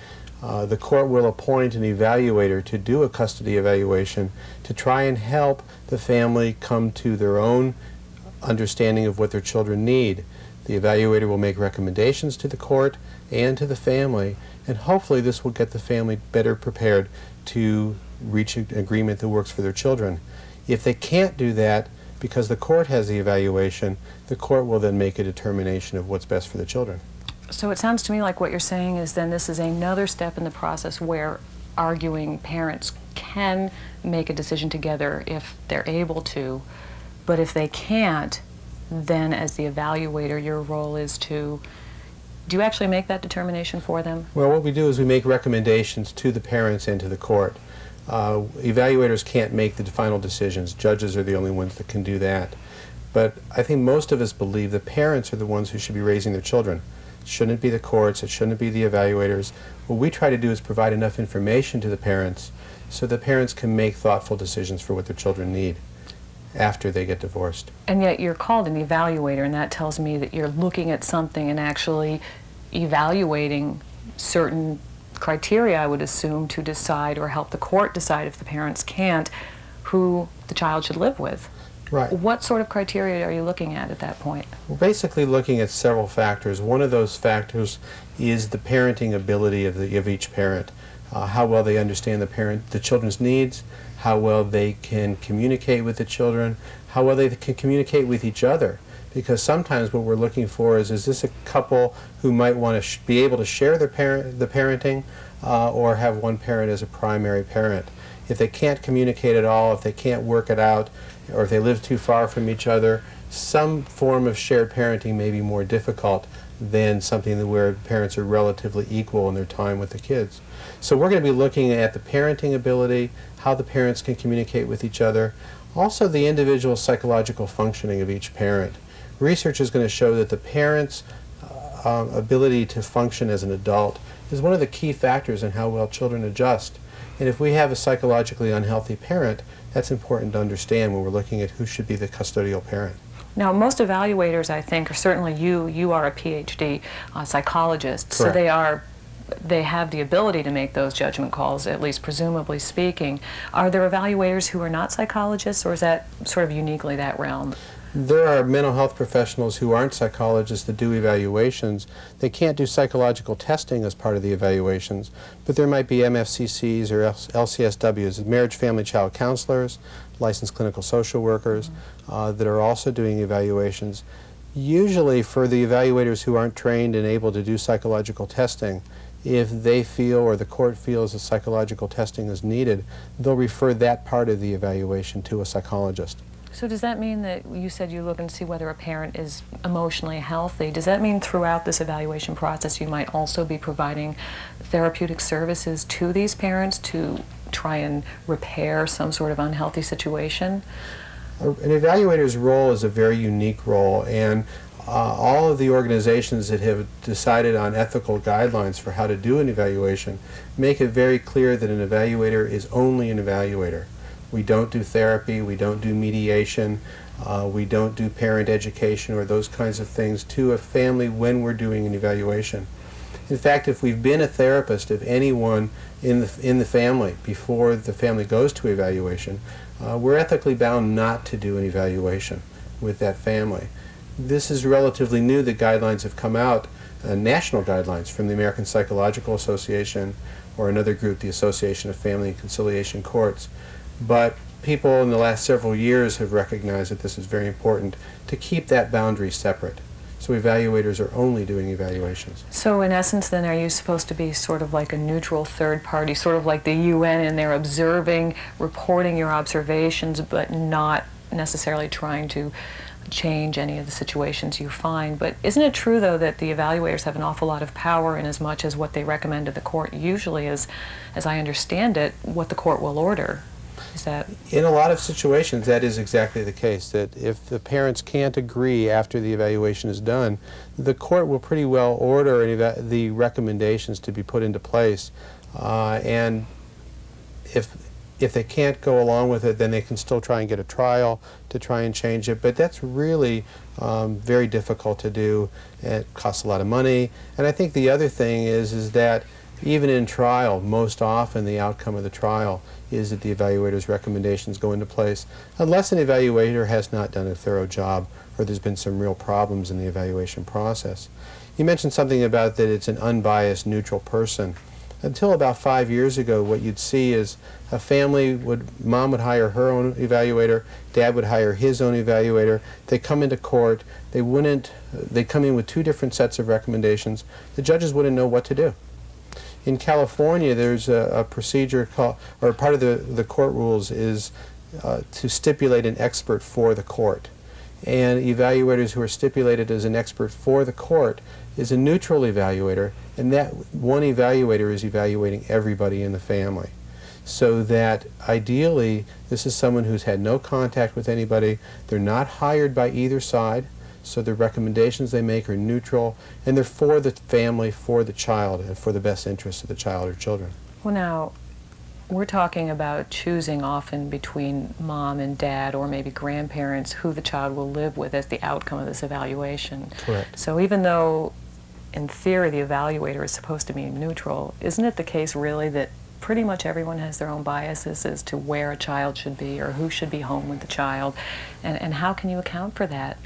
The court will appoint an evaluator to do a custody evaluation to try and help the family come to their own understanding of what their children need. The evaluator will make recommendations to the court and to the family, and hopefully this will get the family better prepared to reach an agreement that works for their children. If they can't do that because the court has the evaluation, the court will then make a determination of what's best for the children. So it sounds to me like what you're saying is then this is another step in the process where arguing parents can make a decision together if they're able to, but if they can't, then as the evaluator, your role is to, do you actually make that determination for them? Well, what we do is we make recommendations to the parents and to the court. Evaluators can't make the final decisions. Judges are the only ones that can do that. But I think most of us believe that parents are the ones who should be raising their children. It shouldn't be the courts, it shouldn't be the evaluators. What we try to do is provide enough information to the parents so the parents can make thoughtful decisions for what their children need after they get divorced. And yet you're called an evaluator, and that tells me that you're looking at something and actually evaluating certain criteria, I would assume, to decide or help the court decide, if the parents can't, who the child should live with. Right. What sort of criteria are you looking at that point? We're basically looking at several factors. One of those factors is the parenting ability of each parent. How well they understand the children's needs, how well they can communicate with the children, how well they can communicate with each other. Because sometimes what we're looking for is this a couple who might want to be able to share the parenting or have one parent as a primary parent. If they can't communicate at all, if they can't work it out, or if they live too far from each other, some form of shared parenting may be more difficult than something where parents are relatively equal in their time with the kids. So we're going to be looking at the parenting ability, how the parents can communicate with each other, also the individual psychological functioning of each parent. Research is going to show that the parent's ability to function as an adult is one of the key factors in how well children adjust. And if we have a psychologically unhealthy parent, that's important to understand when we're looking at who should be the custodial parent. Now, most evaluators, I think, or certainly you are a PhD psychologist, Correct. so they have the ability to make those judgment calls, at least presumably speaking. Are there evaluators who are not psychologists, or is that sort of uniquely that realm? There are mental health professionals who aren't psychologists that do evaluations. They can't do psychological testing as part of the evaluations, but there might be MFCCs or LCSWs, marriage, family, child counselors, licensed clinical social workers that are also doing evaluations. Usually for the evaluators who aren't trained and able to do psychological testing, if they feel or the court feels that psychological testing is needed, they'll refer that part of the evaluation to a psychologist. So does that mean that you said you look and see whether a parent is emotionally healthy? Does that mean throughout this evaluation process you might also be providing therapeutic services to these parents to try and repair some sort of unhealthy situation? An evaluator's role is a very unique role, and all of the organizations that have decided on ethical guidelines for how to do an evaluation make it very clear that an evaluator is only an evaluator. We don't do therapy, we don't do mediation, we don't do parent education or those kinds of things to a family when we're doing an evaluation. In fact, if we've been a therapist of anyone in the family before the family goes to evaluation, we're ethically bound not to do an evaluation with that family. This is relatively new. The guidelines have come out, national guidelines from the American Psychological Association or another group, the Association of Family and Conciliation Courts. But people in the last several years have recognized that this is very important to keep that boundary separate. So evaluators are only doing evaluations. So in essence then, are you supposed to be sort of like a neutral third party, sort of like the UN, and they're observing, reporting your observations, but not necessarily trying to change any of the situations you find? But isn't it true, though, that the evaluators have an awful lot of power in as much as what they recommend to the court usually is, as I understand it, what the court will order? Is that... In a lot of situations, that is exactly the case, that if the parents can't agree after the evaluation is done, the court will pretty well order the recommendations to be put into place. And if they can't go along with it, then they can still try and get a trial to try and change it. But that's really very difficult to do. It costs a lot of money. And I think the other thing is that even in trial, most often the outcome of the trial is that the evaluator's recommendations go into place, unless an evaluator has not done a thorough job or there's been some real problems in the evaluation process. You mentioned something about that it's an unbiased, neutral person. Until about 5 years ago, what you'd see is a family mom would hire her own evaluator, dad would hire his own evaluator. They come into court, they come in with two different sets of recommendations. The judges wouldn't know what to do. In California, there's a procedure called, or part of the court rules is to stipulate an expert for the court. And evaluators who are stipulated as an expert for the court is a neutral evaluator, and that one evaluator is evaluating everybody in the family. So that ideally, this is someone who's had no contact with anybody, they're not hired by either side, so the recommendations they make are neutral, and they're for the family, for the child, and for the best interest of the child or children. Well, now, we're talking about choosing often between mom and dad or maybe grandparents who the child will live with as the outcome of this evaluation. Correct. So even though in theory the evaluator is supposed to be neutral, isn't it the case really that pretty much everyone has their own biases as to where a child should be or who should be home with the child? And how can you account for that?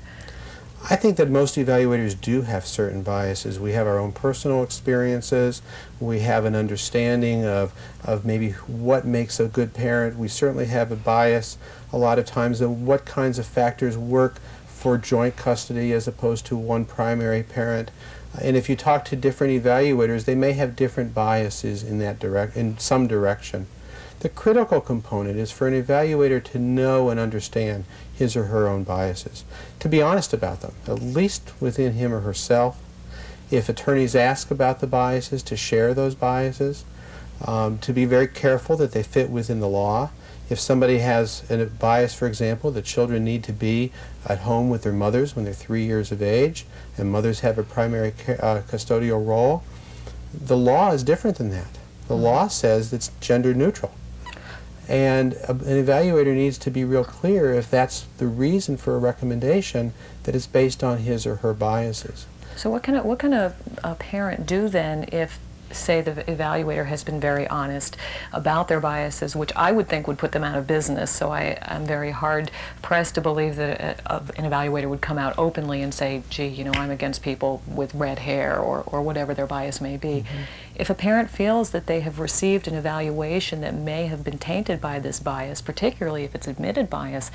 I think that most evaluators do have certain biases. We have our own personal experiences. We have an understanding of maybe what makes a good parent. We certainly have a bias a lot of times of what kinds of factors work for joint custody as opposed to one primary parent. And if you talk to different evaluators, they may have different biases in some direction. The critical component is for an evaluator to know and understand his or her own biases, to be honest about them, at least within him or herself. If attorneys ask about the biases, to share those biases, to be very careful that they fit within the law. If somebody has a bias, for example, that children need to be at home with their mothers when they're 3 years of age, and mothers have a primary custodial role, the law is different than that. The law says it's gender neutral. And an evaluator needs to be real clear if that's the reason for a recommendation, that it's based on his or her biases. So what can a parent do then if, say, the evaluator has been very honest about their biases, which I would think would put them out of business, so I'm very hard-pressed to believe that an evaluator would come out openly and say, gee, you know, I'm against people with red hair or whatever their bias may be. Mm-hmm. If a parent feels that they have received an evaluation that may have been tainted by this bias, particularly if it's admitted bias,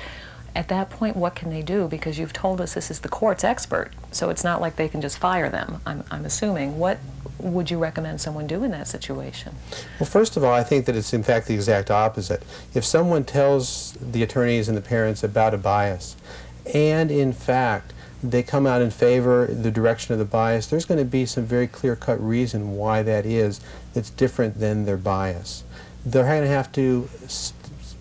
at that point, what can they do? Because you've told us this is the court's expert, so it's not like they can just fire them, I'm assuming. What would you recommend someone do in that situation? Well, first of all, I think that it's in fact the exact opposite. If someone tells the attorneys and the parents about a bias, and in fact they come out in favor the direction of the bias, there's going to be some very clear-cut reason why that is that's different than their bias. They're going to have to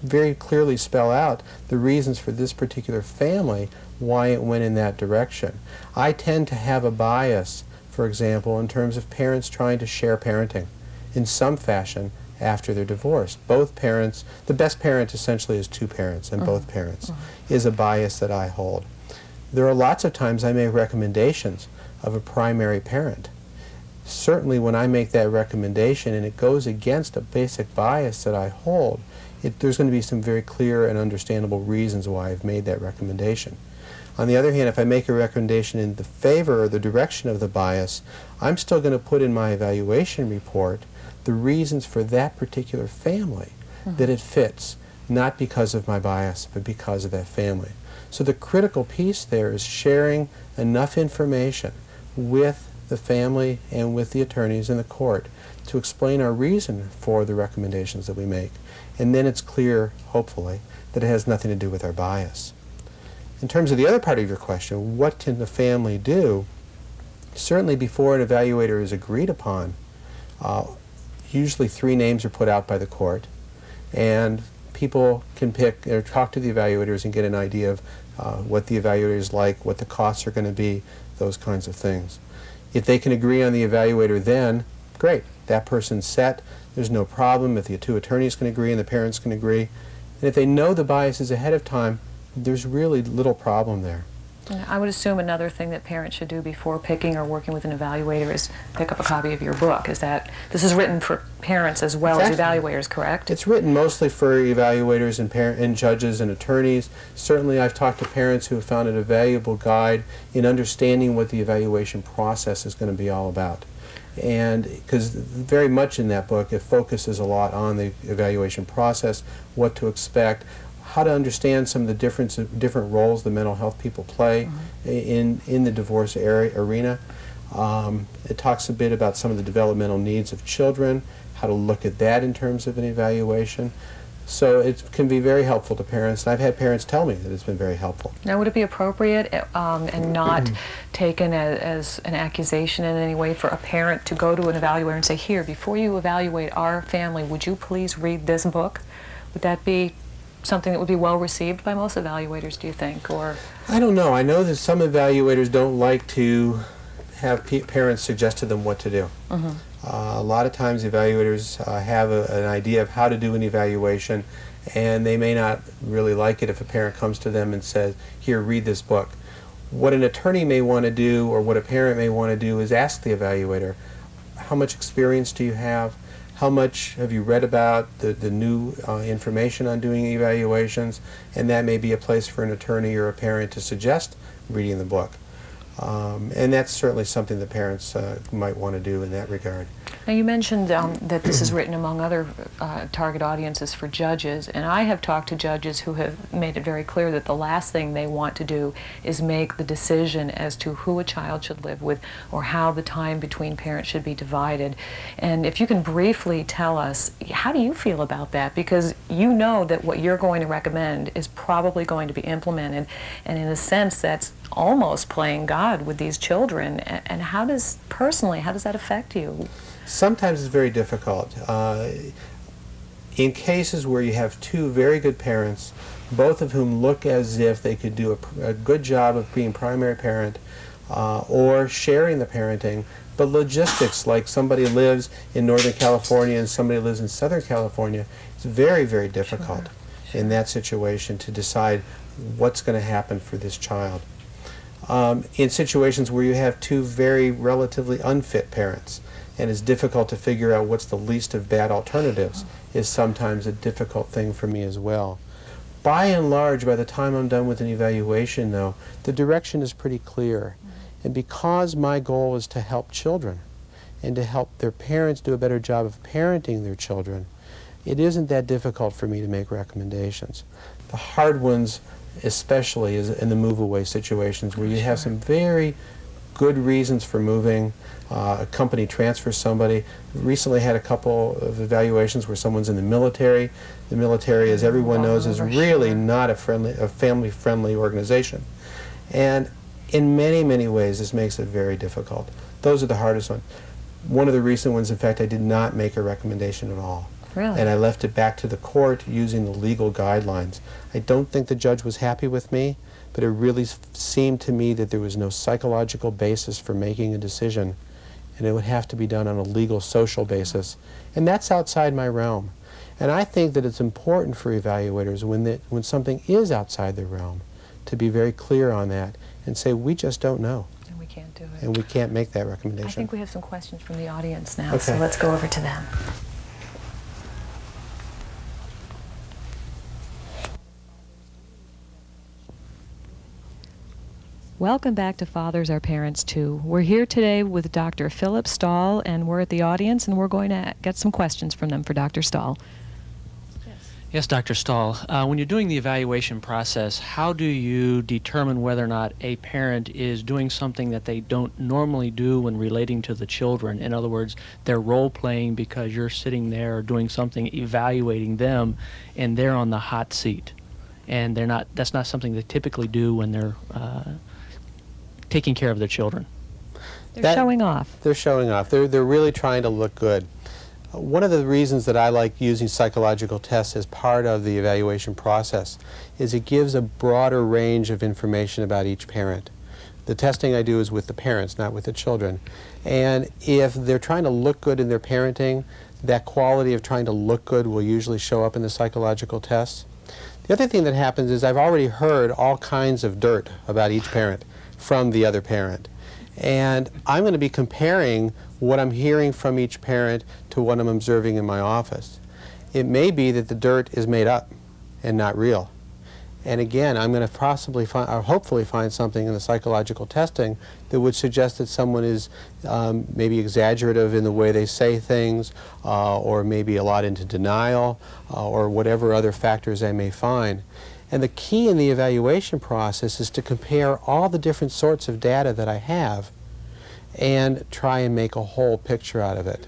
very clearly spell out the reasons for this particular family, why it went in that direction. I tend to have a bias, for example, in terms of parents trying to share parenting in some fashion after they're divorced. Both parents, the best parent essentially is two parents, and both parents, is a bias that I hold. There are lots of times I make recommendations of a primary parent. Certainly when I make that recommendation and it goes against a basic bias that I hold, there's going to be some very clear and understandable reasons why I've made that recommendation. On the other hand, if I make a recommendation in the favor or the direction of the bias, I'm still going to put in my evaluation report the reasons for that particular family that it fits, not because of my bias, but because of that family. So the critical piece there is sharing enough information with the family and with the attorneys in the court to explain our reason for the recommendations that we make. And then it's clear, hopefully, that it has nothing to do with our bias. In terms of the other part of your question, what can the family do? Certainly before an evaluator is agreed upon, usually 3 names are put out by the court, and people can pick or talk to the evaluators and get an idea of what the evaluator is like, what the costs are going to be, those kinds of things. If they can agree on the evaluator then, great, that person's set, there's no problem. If the 2 attorneys can agree and the parents can agree, and if they know the biases ahead of time, there's really little problem there. I would assume another thing that parents should do before picking or working with an evaluator is pick up a copy of your book. Is that, this is written for parents as well as evaluators, correct? It's written mostly for evaluators and judges and attorneys. Certainly I've talked to parents who have found it a valuable guide in understanding what the evaluation process is going to be all about. And because very much in that book, it focuses a lot on the evaluation process, what to expect, how to understand some of the different roles the mental health people play in the divorce arena. It talks a bit about some of the developmental needs of children, how to look at that in terms of an evaluation. So it can be very helpful to parents, and I've had parents tell me that it's been very helpful. Now, would it be appropriate and not taken as an accusation in any way for a parent to go to an evaluator and say, here, before you evaluate our family, would you please read this book? Would that be something that would be well received by most evaluators, do you think? Or I don't know. I know that some evaluators don't like to have parents suggest to them what to do. A lot of times evaluators have an idea of how to do an evaluation, and they may not really like it if a parent comes to them and says, here, read this book. What an attorney may want to do, or what a parent may want to do, is ask the evaluator, how much experience do you have? How much have you read about the new information on doing evaluations? And that may be a place for an attorney or a parent to suggest reading the book. And that's certainly something that parents might want to do in that regard. now you mentioned that this is written among other target audiences for judges, and I have talked to judges who have made it very clear that the last thing they want to do is make the decision as to who a child should live with or how the time between parents should be divided. And if you can briefly tell us, how do you feel about that? Because you know that what you're going to recommend is probably going to be implemented, and in a sense that's almost playing God with these children. And how does that affect you? Sometimes it's very difficult. In cases where you have two very good parents, both of whom look as if they could do a good job of being primary parent or sharing the parenting, but logistics, like somebody lives in Northern California and somebody lives in Southern California, it's very, very difficult in that situation to decide what's going to happen for this child. In situations where you have two very relatively unfit parents, and it's difficult to figure out what's the least of bad alternatives, is sometimes a difficult thing for me as well. By and large, by the time I'm done with an evaluation, though, the direction is pretty clear. And because my goal is to help children and to help their parents do a better job of parenting their children, it isn't that difficult for me to make recommendations. The hard ones especially is in the move-away situations where you have some very good reasons for moving. A company transfers somebody. Recently had a couple of evaluations where someone's in the military. The military, as everyone knows, is really not a family-friendly organization. And in many, many ways, this makes it very difficult. Those are the hardest ones. One of the recent ones, in fact, I did not make a recommendation at all. Really? And I left it back to the court using the legal guidelines. I don't think the judge was happy with me, but it really seemed to me that there was no psychological basis for making a decision, and it would have to be done on a legal, social basis. And that's outside my realm. And I think that it's important for evaluators when something is outside their realm to be very clear on that and say, we just don't know. And we can't do it. And we can't make that recommendation. I think we have some questions from the audience now, Okay. so let's go over to them. Welcome back to Fathers Are Parents Too. We're here today with Dr. Philip Stahl, and we're at the audience, and we're going to get some questions from them for Dr. Stahl. Yes, Dr. Stahl. When you're doing the evaluation process, how do you determine whether or not a parent is doing something that they don't normally do when relating to the children? In other words, they're role-playing because you're sitting there doing something, evaluating them, and they're on the hot seat. And they're not. That's not something they typically do when they're taking care of their children. They're showing off. They're showing off. They're really trying to look good. One of the reasons that I like using psychological tests as part of the evaluation process is it gives a broader range of information about each parent. The testing I do is with the parents, not with the children. And if they're trying to look good in their parenting, that quality of trying to look good will usually show up in the psychological tests. The other thing that happens is I've already heard all kinds of dirt about each parent from the other parent. And I'm going to be comparing what I'm hearing from each parent to what I'm observing in my office. It may be that the dirt is made up and not real. And again, I'm going to possibly find, or hopefully find something in the psychological testing that would suggest that someone is maybe exaggerative in the way they say things, or maybe a lot into denial, or whatever other factors I may find. And the key in the evaluation process is to compare all the different sorts of data that I have and try and make a whole picture out of it.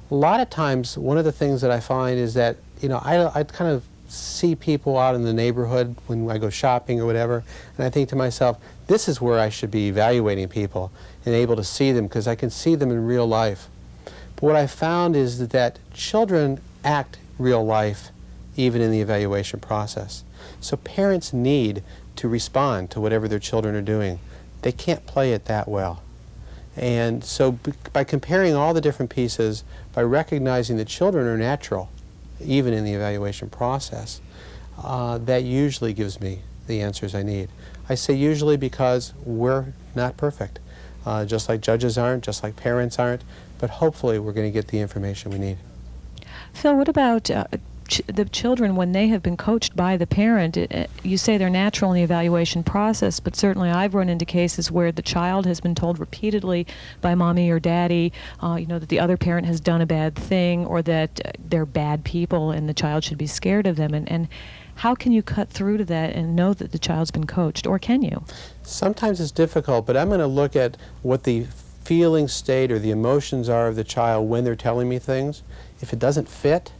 A lot of times, one of the things that I find is that, you know, I kind of see people out in the neighborhood when I go shopping or whatever, and I think to myself, this is where I should be evaluating people and able to see them, because I can see them in real life. But what I found is that children act real life even in the evaluation process. So parents need to respond to whatever their children are doing. They can't play it that well. And so by comparing all the different pieces, by recognizing that children are natural, even in the evaluation process, that usually gives me the answers I need. I say usually because we're not perfect, just like judges aren't, just like parents aren't, but hopefully we're going to get the information we need. Phil, what about the children when they have been coached by the parent? You say they're natural in the evaluation process, but certainly I've run into cases where the child has been told repeatedly by mommy or daddy, you know, that the other parent has done a bad thing, or that they're bad people and the child should be scared of them. And how can you cut through to that and know that the child's been coached, or can you? Sometimes it's difficult, but I'm going to look at what the feeling state or the emotions are of the child when they're telling me things. If it doesn't fit,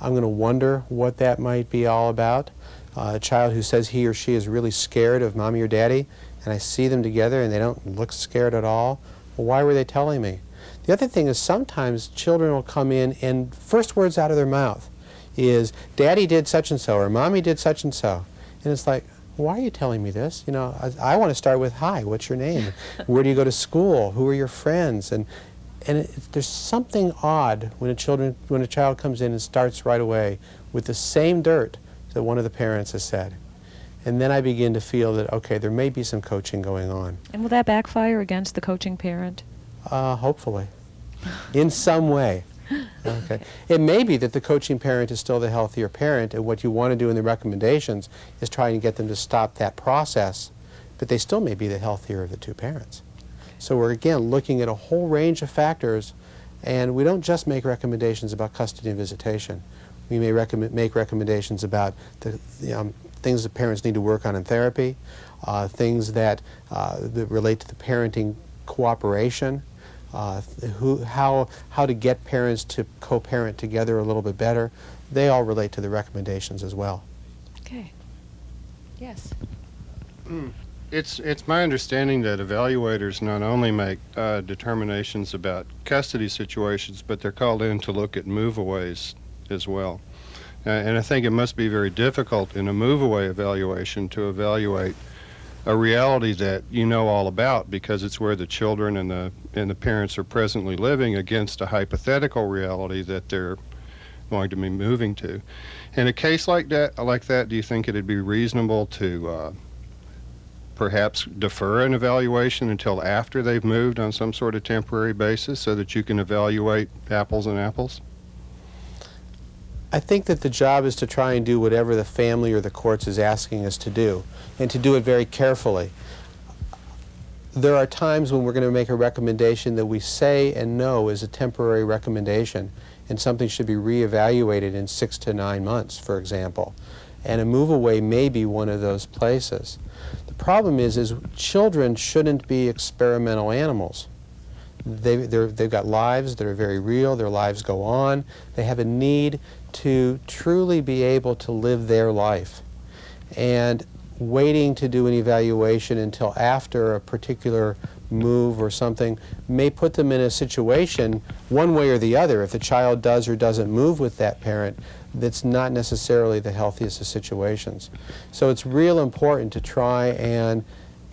I'm going to wonder what that might be all about. A child who says he or she is really scared of mommy or daddy, and I see them together and they don't look scared at all, well, why were they telling me? The other thing is sometimes children will come in and first words out of their mouth is, daddy did such and so, or mommy did such and so. And it's like, why are you telling me this? You know, I want to start with, hi, what's your name? Where do you go to school? Who are your friends? And there's something odd when a child comes in and starts right away with the same dirt that one of the parents has said. And then I begin to feel that, okay, there may be some coaching going on. And will that backfire against the coaching parent? Hopefully. In some way. Okay. It may be that the coaching parent is still the healthier parent, and what you want to do in the recommendations is try and get them to stop that process, but they still may be the healthier of the two parents. So we're, again, looking at a whole range of factors, and we don't just make recommendations about custody and visitation. We may make recommendations about the things that parents need to work on in therapy, things that relate to the parenting cooperation, how to get parents to co-parent together a little bit better. They all relate to the recommendations as well. Okay. Yes. It's my understanding that evaluators not only make determinations about custody situations, but they're called in to look at move-aways as well. And I think it must be very difficult in a move-away evaluation to evaluate a reality that you know all about, because it's where the children and the parents are presently living against a hypothetical reality that they're going to be moving to. In a case like that, do you think it'd be reasonable to perhaps defer an evaluation until after they've moved on some sort of temporary basis so that you can evaluate apples and apples? I think that the job is to try and do whatever the family or the courts is asking us to do, and to do it very carefully. There are times when we're going to make a recommendation that we say and know is a temporary recommendation, and something should be reevaluated in 6 to 9 months, for example. And a move away may be one of those places. The problem is children shouldn't be experimental animals. They've got lives that are very real. Their lives go on. They have a need to truly be able to live their life. And waiting to do an evaluation until after a particular move or something may put them in a situation, one way or the other, if the child does or doesn't move with that parent, that's not necessarily the healthiest of situations. So it's real important to try and,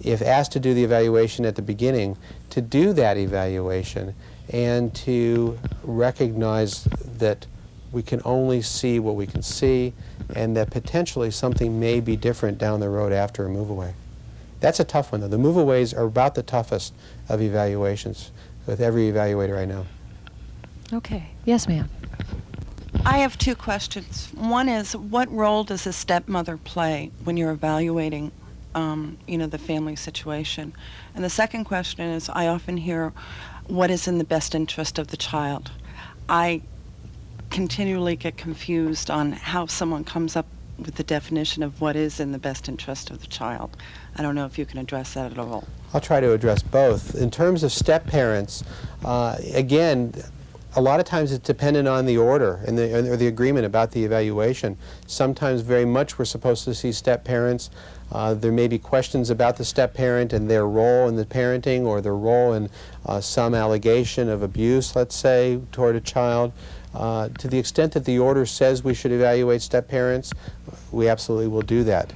if asked to do the evaluation at the beginning, to do that evaluation and to recognize that we can only see what we can see, and that potentially something may be different down the road after a move away. That's a tough one, though. The move aways are about the toughest of evaluations with every evaluator I know. Okay. Yes, ma'am. I have two questions. One is, what role does a stepmother play when you're evaluating, the family situation? And the second question is, I often hear, what is in the best interest of the child? I continually get confused on how someone comes up with the definition of what is in the best interest of the child. I don't know if you can address that at all. I'll try to address both. In terms of step-parents, again, a lot of times it's dependent on the order and or the agreement about the evaluation. Sometimes very much we're supposed to see step-parents. There may be questions about the step-parent and their role in the parenting or their role in some allegation of abuse, let's say, toward a child. To the extent that the order says we should evaluate step-parents, we absolutely will do that.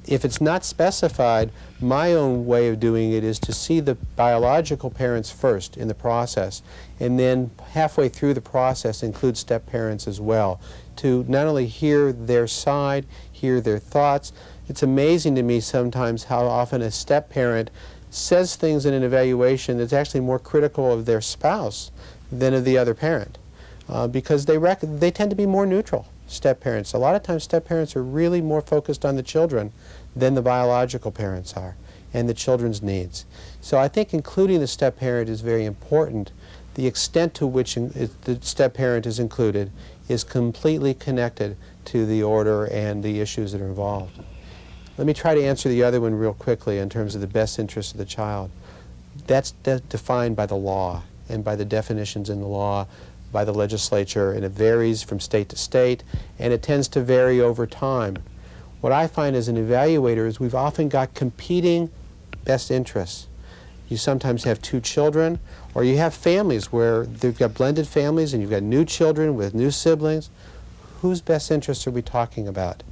If it's not specified, my own way of doing it is to see the biological parents first in the process, and then halfway through the process include step-parents as well, to not only hear their side, hear their thoughts. It's amazing to me sometimes how often a step-parent says things in an evaluation that's actually more critical of their spouse than of the other parent, because they tend to be more neutral. Step-parents. A lot of times step-parents are really more focused on the children than the biological parents are and the children's needs. So I think including the step-parent is very important. The extent to which the step-parent is included is completely connected to the order and the issues that are involved. Let me try to answer the other one real quickly in terms of the best interest of the child. That's defined by the law and by the definitions in the law, by the legislature, and it varies from state to state, and it tends to vary over time. What I find as an evaluator is we've often got competing best interests. You sometimes have two children, or you have families where they've got blended families and you've got new children with new siblings. Whose best interests are we talking about?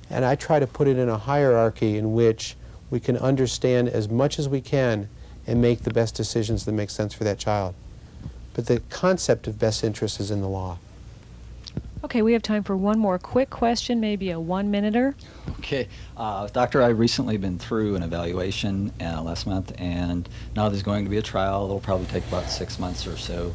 And I try to put it in a hierarchy in which we can understand as much as we can and make the best decisions that make sense for that child. But the concept of best interest is in the law. Okay, we have time for one more quick question, maybe a one-minuter. Okay, Doctor, I've recently been through an evaluation last month, and now there's going to be a trial. It'll probably take about 6 months or so.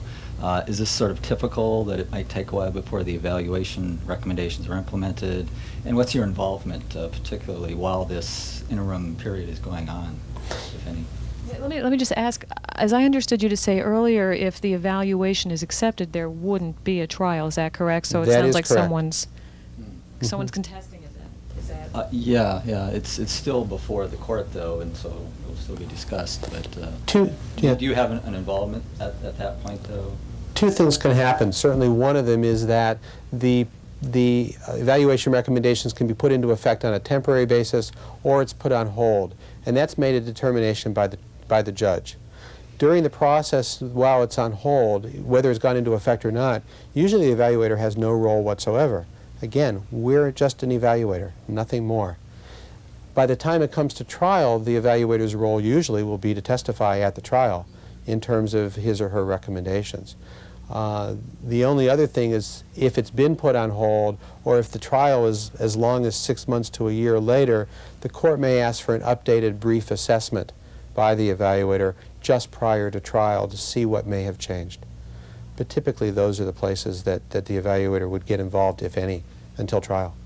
Is this sort of typical that it might take a while before the evaluation recommendations are implemented? And what's your involvement, particularly while this interim period is going on, if any? Let me just ask, as I understood you to say earlier, if the evaluation is accepted, there wouldn't be a trial. Is that correct? So it That sounds is like correct. someone's contesting it then. Is that? Yeah, it's still before the court, though, and so it'll still be discussed. But Do you have an involvement at that point, though? Two things can happen. Certainly one of them is that the evaluation recommendations can be put into effect on a temporary basis, or it's put on hold. And that's made a determination by the judge. During the process, while it's on hold, whether it's gone into effect or not, usually the evaluator has no role whatsoever. Again, we're just an evaluator, nothing more. By the time it comes to trial, the evaluator's role usually will be to testify at the trial in terms of his or her recommendations. The only other thing is if it's been put on hold, or if the trial is as long as 6 months to a year later, the court may ask for an updated brief assessment by the evaluator just prior to trial to see what may have changed. But typically those are the places that the evaluator would get involved, if any, until trial.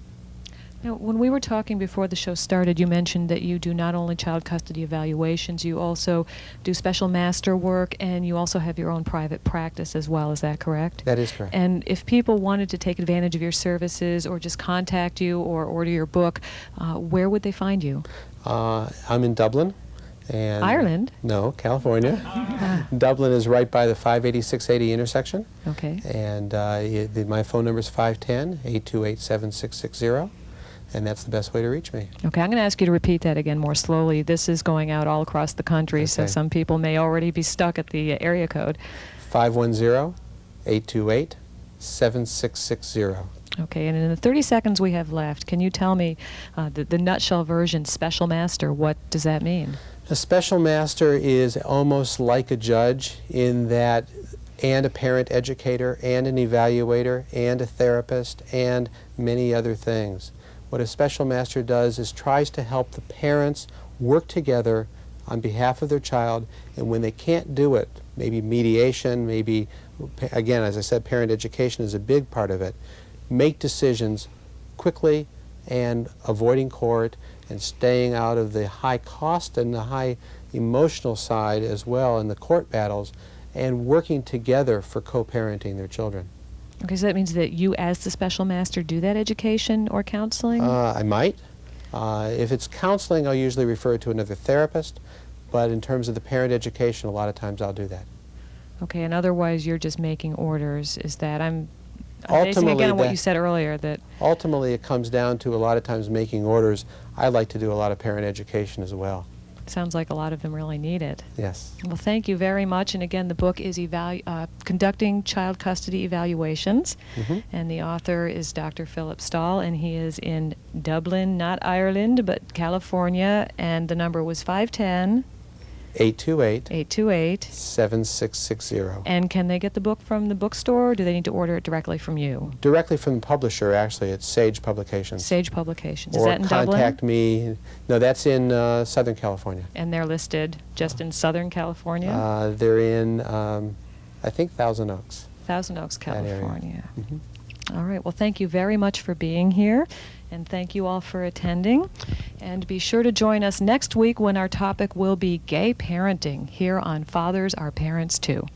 Now, when we were talking before the show started, you mentioned that you do not only child custody evaluations, you also do special master work, and you also have your own private practice as well. Is that correct? That is correct. And if people wanted to take advantage of your services or just contact you or order your book, where would they find you? I'm in Dublin. And Ireland? No, California. Dublin is right by the 580-680 intersection. Okay. And my phone number is 510-828-7660. And that's the best way to reach me. Okay, I'm going to ask you to repeat that again more slowly. This is going out all across the country, so Okay. some people may already be stuck at the area code. 510-828-7660. Okay, and in the 30 seconds we have left, can you tell me the nutshell version, special master, what does that mean? A special master is almost like a judge in that, and a parent educator, and an evaluator, and a therapist, and many other things. What a special master does is tries to help the parents work together on behalf of their child, and when they can't do it, maybe mediation, maybe again, as I said, parent education is a big part of it. Make decisions quickly and avoiding court and staying out of the high cost and the high emotional side as well in the court battles, and working together for co-parenting their children. Okay, so that means that you, as the special master, do that education or counseling? I might. If it's counseling, I'll usually refer to another therapist, but in terms of the parent education, a lot of times I'll do that. Okay, and otherwise you're just making orders. Is that I'm basing again on what you said earlier, that ultimately it comes down to a lot of times making orders. I like to do a lot of parent education as well. sounds like a lot of them really need it. Yes. Well, thank you very much. And again, the book is Conducting Child Custody Evaluations, and the author is Dr. Philip Stahl, and he is in Dublin, not Ireland, but California, and the number was 510 828 7660. And can they get the book from the bookstore, or do they need to order it directly from you? Directly from the publisher, actually. It's Sage Publications. Sage Publications. Is Or that in Dublin? contact me. No, that's in Southern California. And they're listed just in Southern California? They're in, I think, Thousand Oaks. Thousand Oaks, that area. California. All right. Well, thank you very much for being here, and thank you all for attending. And be sure to join us next week when our topic will be gay parenting here on Fathers Are Parents Too.